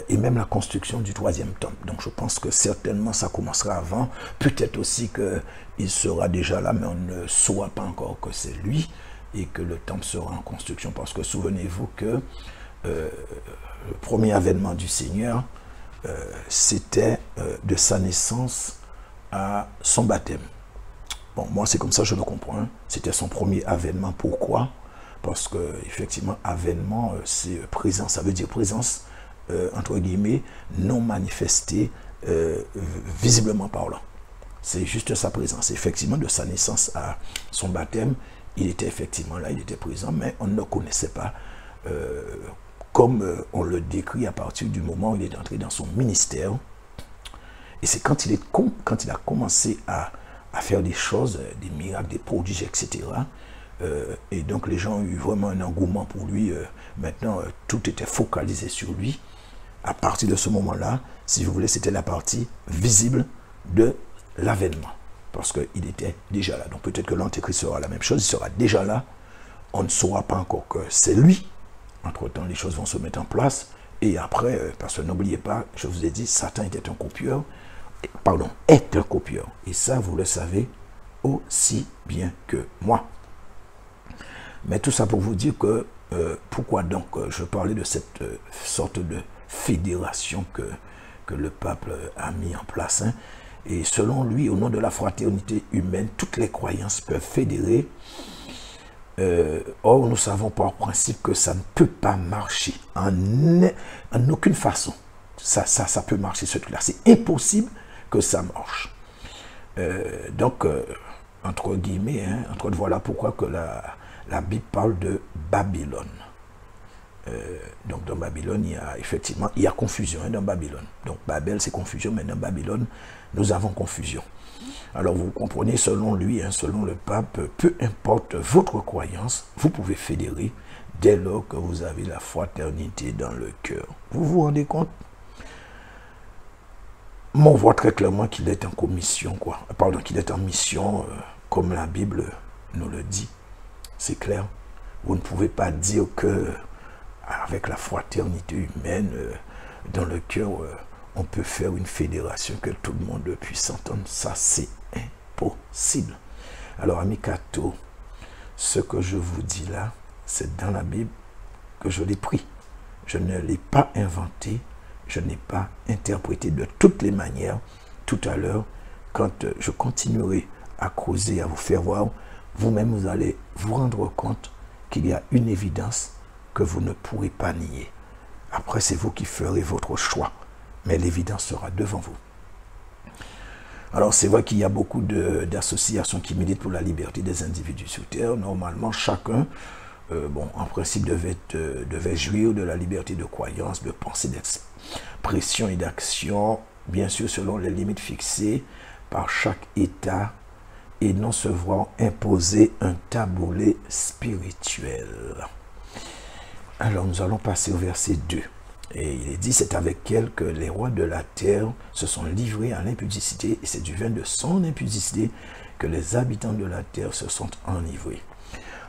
et même la construction du 3e temple. Donc je pense que certainement ça commencera avant, peut-être aussi qu'il sera déjà là, mais on ne saura pas encore que c'est lui, et que le temple sera en construction, parce que souvenez-vous que le premier avènement du Seigneur, c'était de sa naissance à son baptême. Bon, moi, c'est comme ça que je le comprends. Hein. C'était son premier avènement. Pourquoi? Parce que, effectivement, avènement, c'est présence. Ça veut dire présence, entre guillemets, non manifestée, visiblement parlant. C'est juste sa présence. Effectivement, de sa naissance à son baptême, il était effectivement là, il était présent, mais on ne le connaissait pas comme on le décrit à partir du moment où il est entré dans son ministère. Et c'est quand il a commencé à faire des choses, des miracles, des prodiges, etc. Et donc les gens ont eu vraiment un engouement pour lui. Maintenant, tout était focalisé sur lui. À partir de ce moment-là, si vous voulez, c'était la partie visible de l'avènement. Parce qu'il était déjà là. Donc peut-être que l'Antéchrist sera la même chose, il sera déjà là. On ne saura pas encore que c'est lui. Entre-temps, les choses vont se mettre en place. Et après, parce que n'oubliez pas, je vous ai dit, Satan était un copieur, pardon, est un copieur. Et ça, vous le savez aussi bien que moi. Mais tout ça pour vous dire que, pourquoi donc je parlais de cette sorte de fédération que le pape a mis en place. Hein. Et selon lui, au nom de la fraternité humaine, toutes les croyances peuvent fédérer. Or, nous savons par principe que ça ne peut pas marcher en aucune façon. Ça peut marcher, ce truc-là. C'est impossible que ça marche. Donc, entre guillemets, hein, voilà pourquoi que la Bible parle de Babylone. Donc, dans Babylone, il y a confusion hein, dans Babylone. Donc, Babel, c'est confusion, mais dans Babylone, nous avons confusion. Alors, vous comprenez, selon lui, hein, selon le pape, peu importe votre croyance, vous pouvez fédérer dès lors que vous avez la fraternité dans le cœur. Vous vous rendez compte? Mais on voit très clairement qu'il est en commission, quoi. Pardon, qu'il est en mission, comme la Bible nous le dit. C'est clair. Vous ne pouvez pas dire que avec la fraternité humaine dans le cœur, on peut faire une fédération que tout le monde puisse s'entendre. Ça, c'est impossible. Alors, ami Kato, ce que je vous dis là, c'est dans la Bible que je l'ai pris. Je ne l'ai pas inventé. Je n'ai pas interprété de toutes les manières. Tout à l'heure, quand je continuerai à causer, à vous faire voir, vous-même, vous allez vous rendre compte qu'il y a une évidence que vous ne pourrez pas nier. Après, c'est vous qui ferez votre choix. Mais l'évidence sera devant vous. Alors, c'est vrai qu'il y a beaucoup d'associations qui militent pour la liberté des individus sur Terre. Normalement, chacun, en principe, devait jouir de la liberté de croyance, de pensée, d'expression et d'action, bien sûr, selon les limites fixées par chaque État, et non se voir imposer un taboulet spirituel. Alors, nous allons passer au verset 2. Et il est dit, c'est avec elle que les rois de la terre se sont livrés à l'impudicité, et c'est du vin de son impudicité que les habitants de la terre se sont enivrés.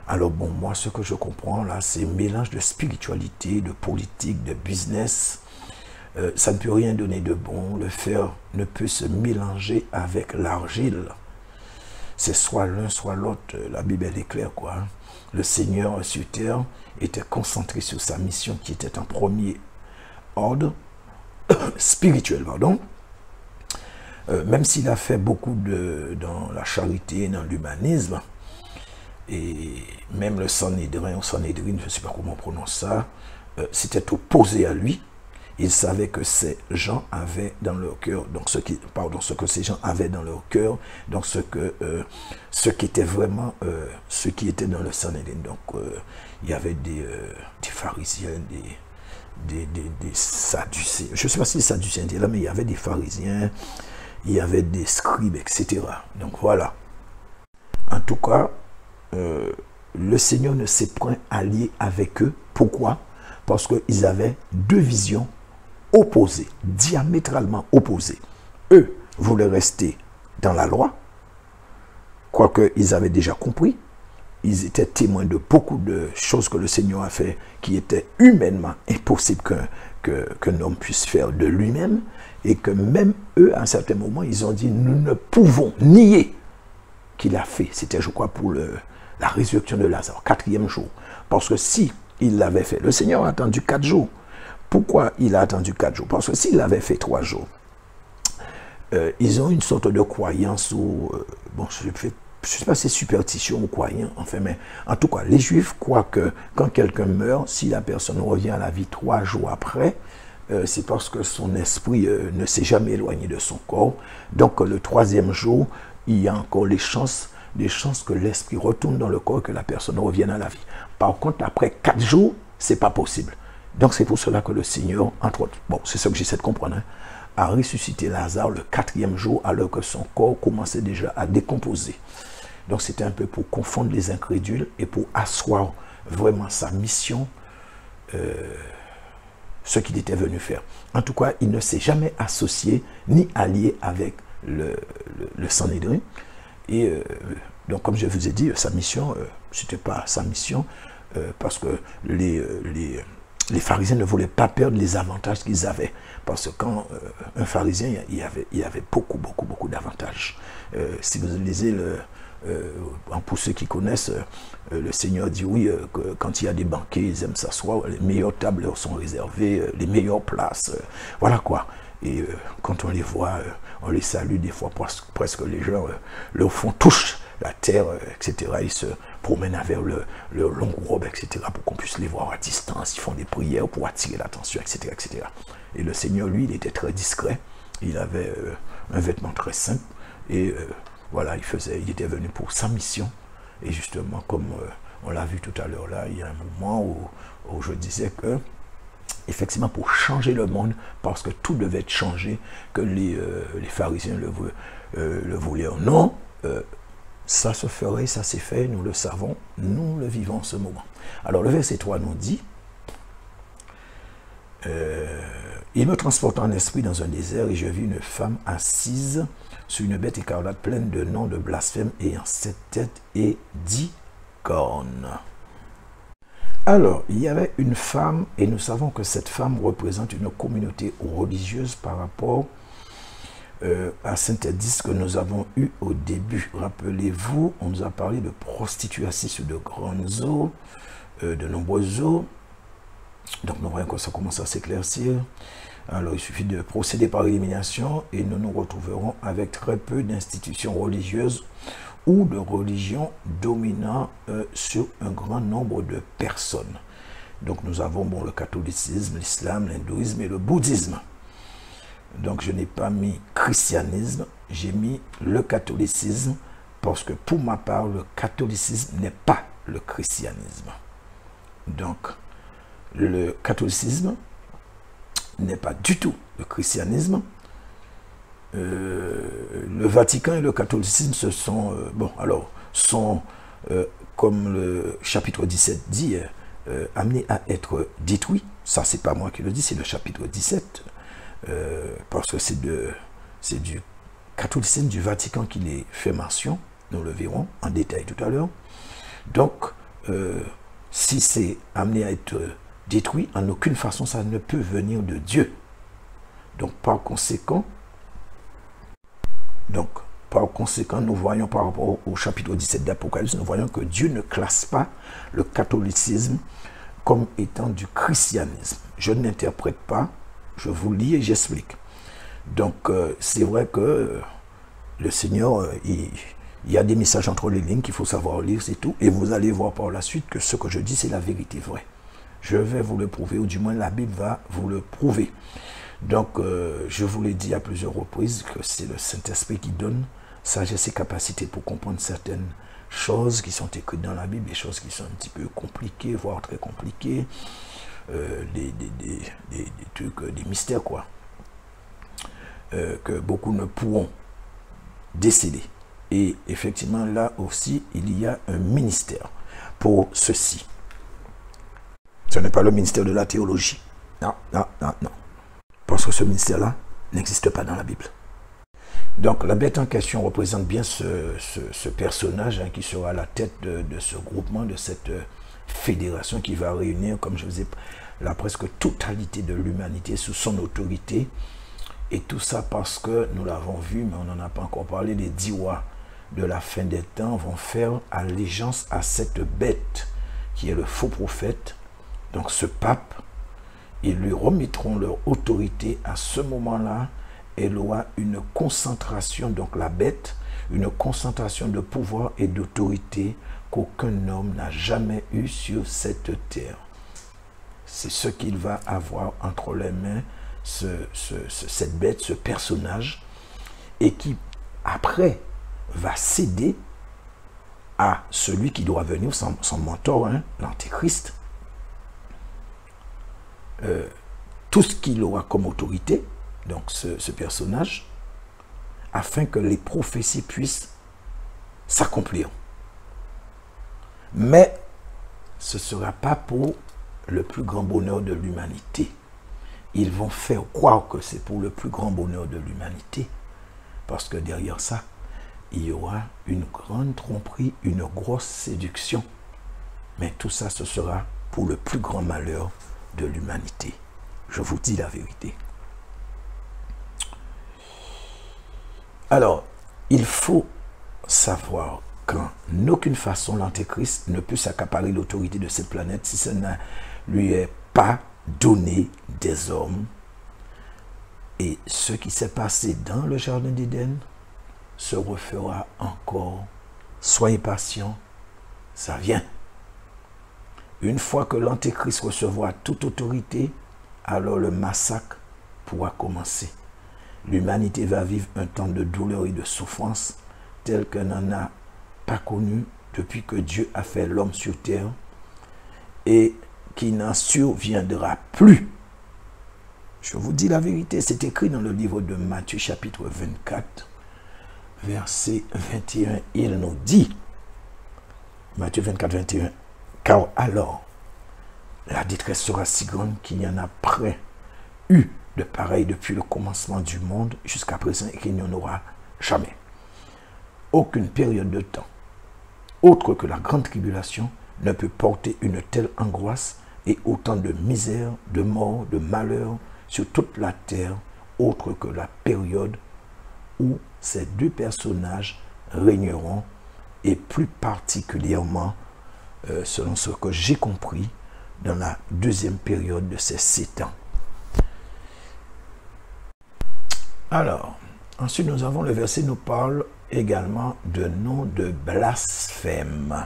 Alors bon, moi, ce que je comprends là, c'est un mélange de spiritualité, de politique, de business. Ça ne peut rien donner de bon. Le fer ne peut se mélanger avec l'argile. C'est soit l'un, soit l'autre. La Bible, elle est claire, quoi. Le Seigneur sur terre était concentré sur sa mission qui était en premier ordre spirituel, pardon. Même s'il a fait beaucoup dans la charité, dans l'humanisme, et même le Sanhédrin, ou Sanhédrine, je ne sais pas comment on prononce ça, c'était opposé à lui. Il savait que ces gens avaient dans leur cœur, donc ce que ces gens avaient dans leur cœur, donc ce qui était vraiment, ce qui était dans le Sanhédrin. Donc il y avait des pharisiens, des sadducéens. Je ne sais pas si les sadducéens étaient là, mais il y avait des pharisiens, il y avait des scribes, etc. Donc voilà. En tout cas, le Seigneur ne s'est point allié avec eux. Pourquoi? Parce qu'ils avaient deux visions opposées, diamétralement opposées. Eux voulaient rester dans la loi, quoique ils avaient déjà compris. Ils étaient témoins de beaucoup de choses que le Seigneur a fait qui étaient humainement impossibles qu'un homme puisse faire de lui-même, et que même eux, à un certain moment, ils ont dit, nous ne pouvons nier qu'il a fait. C'était, je crois, pour la résurrection de Lazare, 4e jour. Parce que si il l'avait fait, le Seigneur a attendu 4 jours. Pourquoi il a attendu 4 jours? Parce que s'il l'avait fait 3 jours, ils ont une sorte de croyance où, je ne sais pas si c'est superstition ou croyance, enfin, mais en tout cas, les Juifs croient que quand quelqu'un meurt, si la personne revient à la vie 3 jours après, c'est parce que son esprit ne s'est jamais éloigné de son corps. Donc, le 3e jour, il y a encore des chances que l'esprit retourne dans le corps et que la personne revienne à la vie. Par contre, après 4 jours, c'est pas possible. Donc, c'est pour cela que le Seigneur, entre autres, c'est ça que j'essaie de comprendre, hein, a ressuscité Lazare le 4e jour alors que son corps commençait déjà à décomposer. Donc, c'était un peu pour confondre les incrédules et pour asseoir vraiment sa mission, ce qu'il était venu faire. En tout cas, il ne s'est jamais associé ni allié avec le Sanhédrin. Et donc, comme je vous ai dit, sa mission, c'était pas sa mission, parce que les pharisiens ne voulaient pas perdre les avantages qu'ils avaient. Parce que quand un pharisien, il y avait beaucoup d'avantages. Si vous lisez, pour ceux qui connaissent, le Seigneur dit oui, que quand il y a des banquets, ils aiment s'asseoir, les meilleures tables leur sont réservées, les meilleures places, voilà quoi. Et quand on les voit, on les salue des fois, presque les gens leur font touche la terre, etc. Ils se promènent avec leur longue robe, etc. pour qu'on puisse les voir à distance. Ils font des prières pour attirer l'attention, etc., etc. Et le Seigneur, lui, il était très discret. Il avait un vêtement très simple. Et voilà, il était venu pour sa mission. Et justement, comme on l'a vu tout à l'heure là, il y a un moment où je disais que effectivement, pour changer le monde, parce que tout devait être changé, que les pharisiens le voulaient ou non, ça se ferait, ça s'est fait, nous le savons, nous le vivons en ce moment. Alors le verset 3 nous dit, il me transporta en esprit dans un désert et je vis une femme assise sur une bête écarlate pleine de noms de blasphème ayant 7 têtes et 10 cornes. Alors, il y avait une femme, et nous savons que cette femme représente une communauté religieuse par rapport à Saint-Edis que nous avons eu au début. Rappelez-vous, on nous a parlé de prostituées assises sur de grandes eaux, de nombreuses eaux. Donc nous voyons que ça commence à s'éclaircir. Alors il suffit de procéder par élimination et nous nous retrouverons avec très peu d'institutions religieuses ou de religions dominant sur un grand nombre de personnes. Donc nous avons le catholicisme, l'islam, l'hindouisme et le bouddhisme. Donc je n'ai pas mis christianisme, j'ai mis le catholicisme parce que pour ma part, le catholicisme n'est pas le christianisme. Donc le catholicisme n'est pas du tout le christianisme. Le Vatican et le catholicisme se sont, comme le chapitre 17 dit, amenés à être détruits. Ça, c'est pas moi qui le dis, c'est le chapitre 17. Parce que c'est du catholicisme du Vatican qu'il est fait mention. Nous le verrons en détail tout à l'heure. Donc, si c'est amené à être détruit, en aucune façon ça ne peut venir de Dieu. Donc par conséquent, nous voyons par rapport au chapitre 17 d'Apocalypse, nous voyons que Dieu ne classe pas le catholicisme comme étant du christianisme. Je n'interprète pas, je vous lis et j'explique. Donc c'est vrai que le Seigneur, il y a des messages entre les lignes qu'il faut savoir lire, c'est tout. Et vous allez voir par la suite que ce que je dis, c'est la vérité vraie. Je vais vous le prouver, ou du moins la Bible va vous le prouver. Donc, je vous l'ai dit à plusieurs reprises que c'est le Saint-Esprit qui donne sagesse et capacité pour comprendre certaines choses qui sont écrites dans la Bible, des choses qui sont un petit peu compliquées, voire très compliquées, des trucs, des mystères, quoi, que beaucoup ne pourront déceler. Et effectivement, là aussi, il y a un ministère pour ceci. Ce n'est pas le ministère de la théologie. Non, non, non, non. Parce que ce ministère-là n'existe pas dans la Bible. Donc la bête en question représente bien ce personnage qui sera à la tête de ce groupement, de cette fédération qui va réunir, comme je vous ai la presque totalité de l'humanité sous son autorité. Et tout ça parce que, nous l'avons vu, mais on n'en a pas encore parlé, les 10 rois de la fin des temps vont faire allégeance à cette bête qui est le faux prophète. Donc ce pape, ils lui remettront leur autorité. À ce moment-là, elle aura une concentration, donc la bête, une concentration de pouvoir et d'autorité qu'aucun homme n'a jamais eu sur cette terre. C'est ce qu'il va avoir entre les mains, cette bête, ce personnage, et qui, après, va céder à celui qui doit venir, son mentor, l'Antéchrist, tout ce qu'il aura comme autorité, donc ce personnage, afin que les prophéties puissent s'accomplir. Mais ce ne sera pas pour le plus grand bonheur de l'humanité. Ils vont faire croire que c'est pour le plus grand bonheur de l'humanité, parce que derrière ça, il y aura une grande tromperie, une grosse séduction. Mais tout ça, ce sera pour le plus grand malheur de l'humanité. Je vous dis la vérité. Alors, il faut savoir qu'en aucune façon l'Antéchrist ne peut s'accaparer l'autorité de cette planète si ça ne lui est pas donné des hommes. Et ce qui s'est passé dans le jardin d'Éden se refera encore. Soyez patients, ça vient. Une fois que l'Antéchrist recevra toute autorité, alors le massacre pourra commencer. L'humanité va vivre un temps de douleur et de souffrance tel qu'elle n'en a pas connu depuis que Dieu a fait l'homme sur terre et qui n'en surviendra plus. Je vous dis la vérité, c'est écrit dans le livre de Matthieu chapitre 24, verset 21. Il nous dit, Matthieu 24, 21, car alors la détresse sera si grande qu'il n'y en a près eu de pareil depuis le commencement du monde jusqu'à présent et qu'il n'y en aura jamais. Aucune période de temps, autre que la grande tribulation, ne peut porter une telle angoisse et autant de misère, de mort, de malheur sur toute la terre, autre que la période où ces deux personnages régneront, et plus particulièrement, selon ce que j'ai compris, dans la deuxième période de ces 7 ans. Alors, ensuite nous avons le verset nous parle également de nom de blasphème.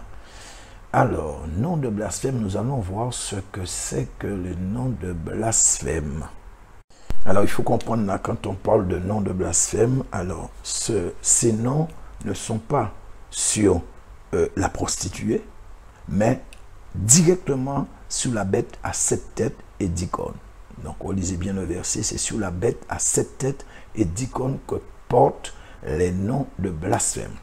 Alors, nom de blasphème, nous allons voir ce que c'est que le nom de blasphème. Alors, il faut comprendre là, quand on parle de nom de blasphème, alors ces noms ne sont pas sur la prostituée, mais directement sur la bête à 7 têtes et 10 cornes. Donc, on lisez bien le verset, c'est sur la bête à 7 têtes et 10 cornes que portent les noms de blasphème.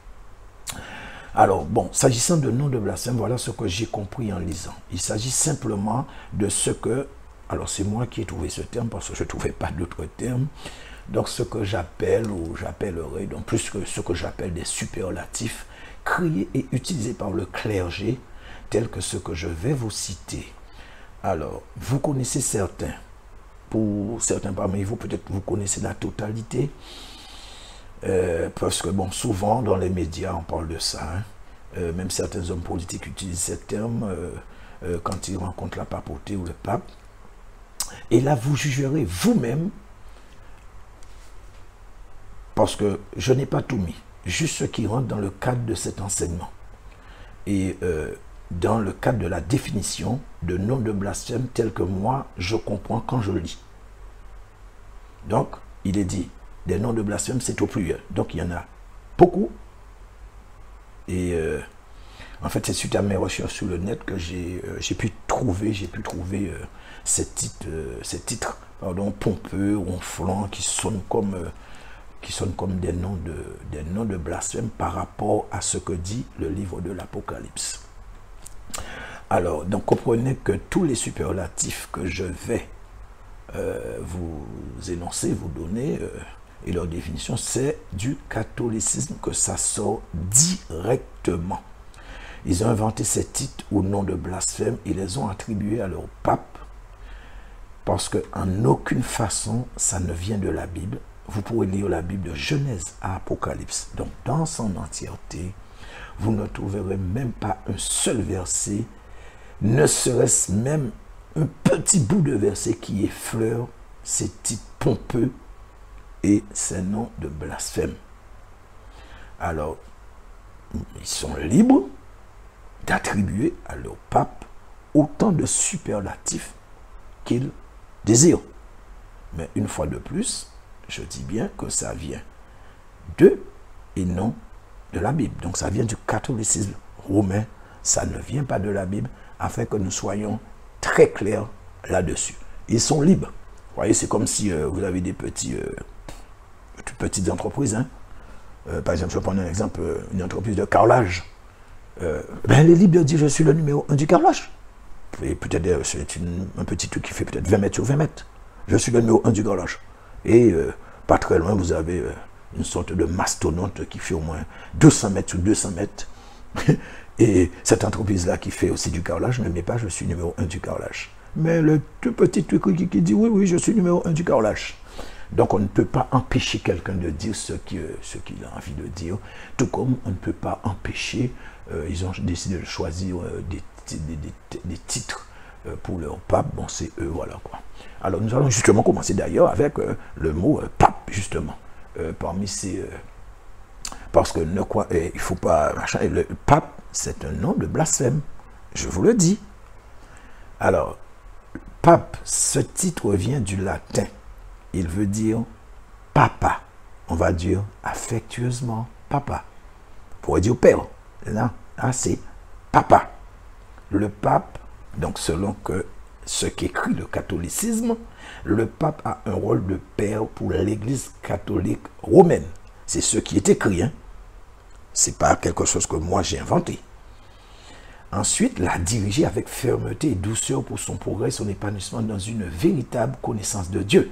Alors, bon, s'agissant de nom de blasphème, voilà ce que j'ai compris en lisant. Il s'agit simplement de ce que, alors c'est moi qui ai trouvé ce terme parce que je ne trouvais pas d'autres termes, donc ce que j'appelle ou j'appellerai, donc plus que ce que j'appelle des superlatifs, créés et utilisés par le clergé, tels que ce que je vais vous citer. Alors, vous connaissez certains, pour certains parmi vous, peut-être vous connaissez la totalité, parce que bon, souvent dans les médias on parle de ça, hein. Même certains hommes politiques utilisent ces termes quand ils rencontrent la papauté ou le pape. Et là vous jugerez vous-même, parce que je n'ai pas tout mis, juste ce qui rentre dans le cadre de cet enseignement et dans le cadre de la définition de nom de blasphème tel que moi je comprends quand je lis. Donc il est dit des noms de blasphème, c'est au pluriel. Donc, il y en a beaucoup. Et en fait, c'est suite à mes recherches sur le net que j'ai pu trouver ces titres pompeux, ronflants, qui sonnent comme des noms de blasphème par rapport à ce que dit le livre de l'Apocalypse. Alors, donc, comprenez que tous les superlatifs que je vais vous énoncer, vous donner, et leur définition, c'est du catholicisme que ça sort directement. Ils ont inventé ces titres au nom de blasphème, ils les ont attribués à leur pape, parce qu'en aucune façon, ça ne vient de la Bible. Vous pourrez lire la Bible de Genèse à Apocalypse. Donc, dans son entièreté, vous ne trouverez même pas un seul verset, ne serait-ce même un petit bout de verset qui effleure ces titres pompeux et ces noms de blasphème. Alors, ils sont libres d'attribuer à leur pape autant de superlatifs qu'ils désirent. Mais une fois de plus, je dis bien que ça vient d'eux et non de la Bible. Donc ça vient du catholicisme romain, ça ne vient pas de la Bible, afin que nous soyons très clairs là-dessus. Ils sont libres. Vous voyez, c'est comme si vous avez des petites entreprises. Hein. Par exemple, je vais prendre un exemple, une entreprise de carrelage. Elle est libre de dire je suis le numéro 1 du carrelage. Et peut-être c'est un petit truc qui fait peut-être 20 mètres sur 20 mètres. Je suis le numéro 1 du carrelage. Et pas très loin, vous avez une sorte de mastodonte qui fait au moins 200 mètres sur 200 mètres. Et cette entreprise-là qui fait aussi du carrelage ne met pas je suis numéro 1 du carrelage. Mais le tout petit truc qui dit, oui, oui, je suis numéro 1 du carrelage. Donc on ne peut pas empêcher quelqu'un de dire ce qu'il a envie de dire, tout comme on ne peut pas empêcher, ils ont décidé de choisir des titres pour leur pape, bon c'est eux, voilà quoi. Alors nous allons justement commencer d'ailleurs avec le mot pape, justement, parmi ces... parce que ne quoi, il faut pas... Machin, le pape, c'est un nom de blasphème, je vous le dis. Alors, pape, ce titre vient du latin. Il veut dire papa. On va dire affectueusement papa. On pourrait dire père. Là c'est papa. Le pape, donc selon ce qu'écrit le catholicisme, le pape a un rôle de père pour l'Église catholique romaine. C'est ce qui est écrit. Hein? Ce n'est pas quelque chose que moi j'ai inventé. Ensuite, la diriger avec fermeté et douceur pour son progrès, son épanouissement dans une véritable connaissance de Dieu.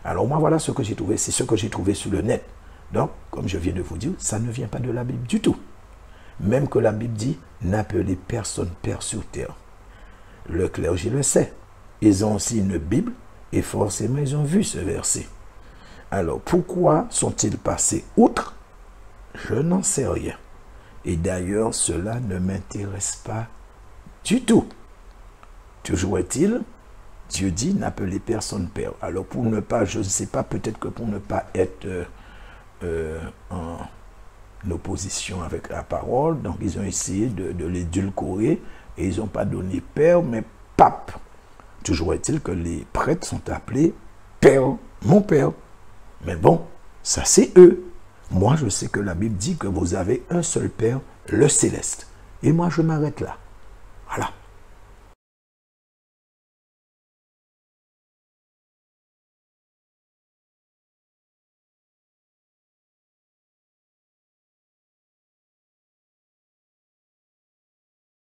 Alors moi, voilà ce que j'ai trouvé. C'est ce que j'ai trouvé sur le net. Donc, comme je viens de vous dire, ça ne vient pas de la Bible du tout. Même que la Bible dit, n'appelez personne père sur terre. Le clergé le sait. Ils ont aussi une Bible et forcément, ils ont vu ce verset. Alors, pourquoi sont-ils passés outre? Je n'en sais rien. Et d'ailleurs, cela ne m'intéresse pas du tout. Toujours est-il, Dieu dit, n'appelez personne père. Alors pour ne pas, je ne sais pas, peut-être que pour ne pas être en opposition avec la parole, donc ils ont essayé de l'édulcorer et ils n'ont pas donné père, mais pape. Toujours est-il que les prêtres sont appelés père, mon père. Mais bon, ça c'est eux. Moi, je sais que la Bible dit que vous avez un seul père, le céleste. Et moi, je m'arrête là. Voilà.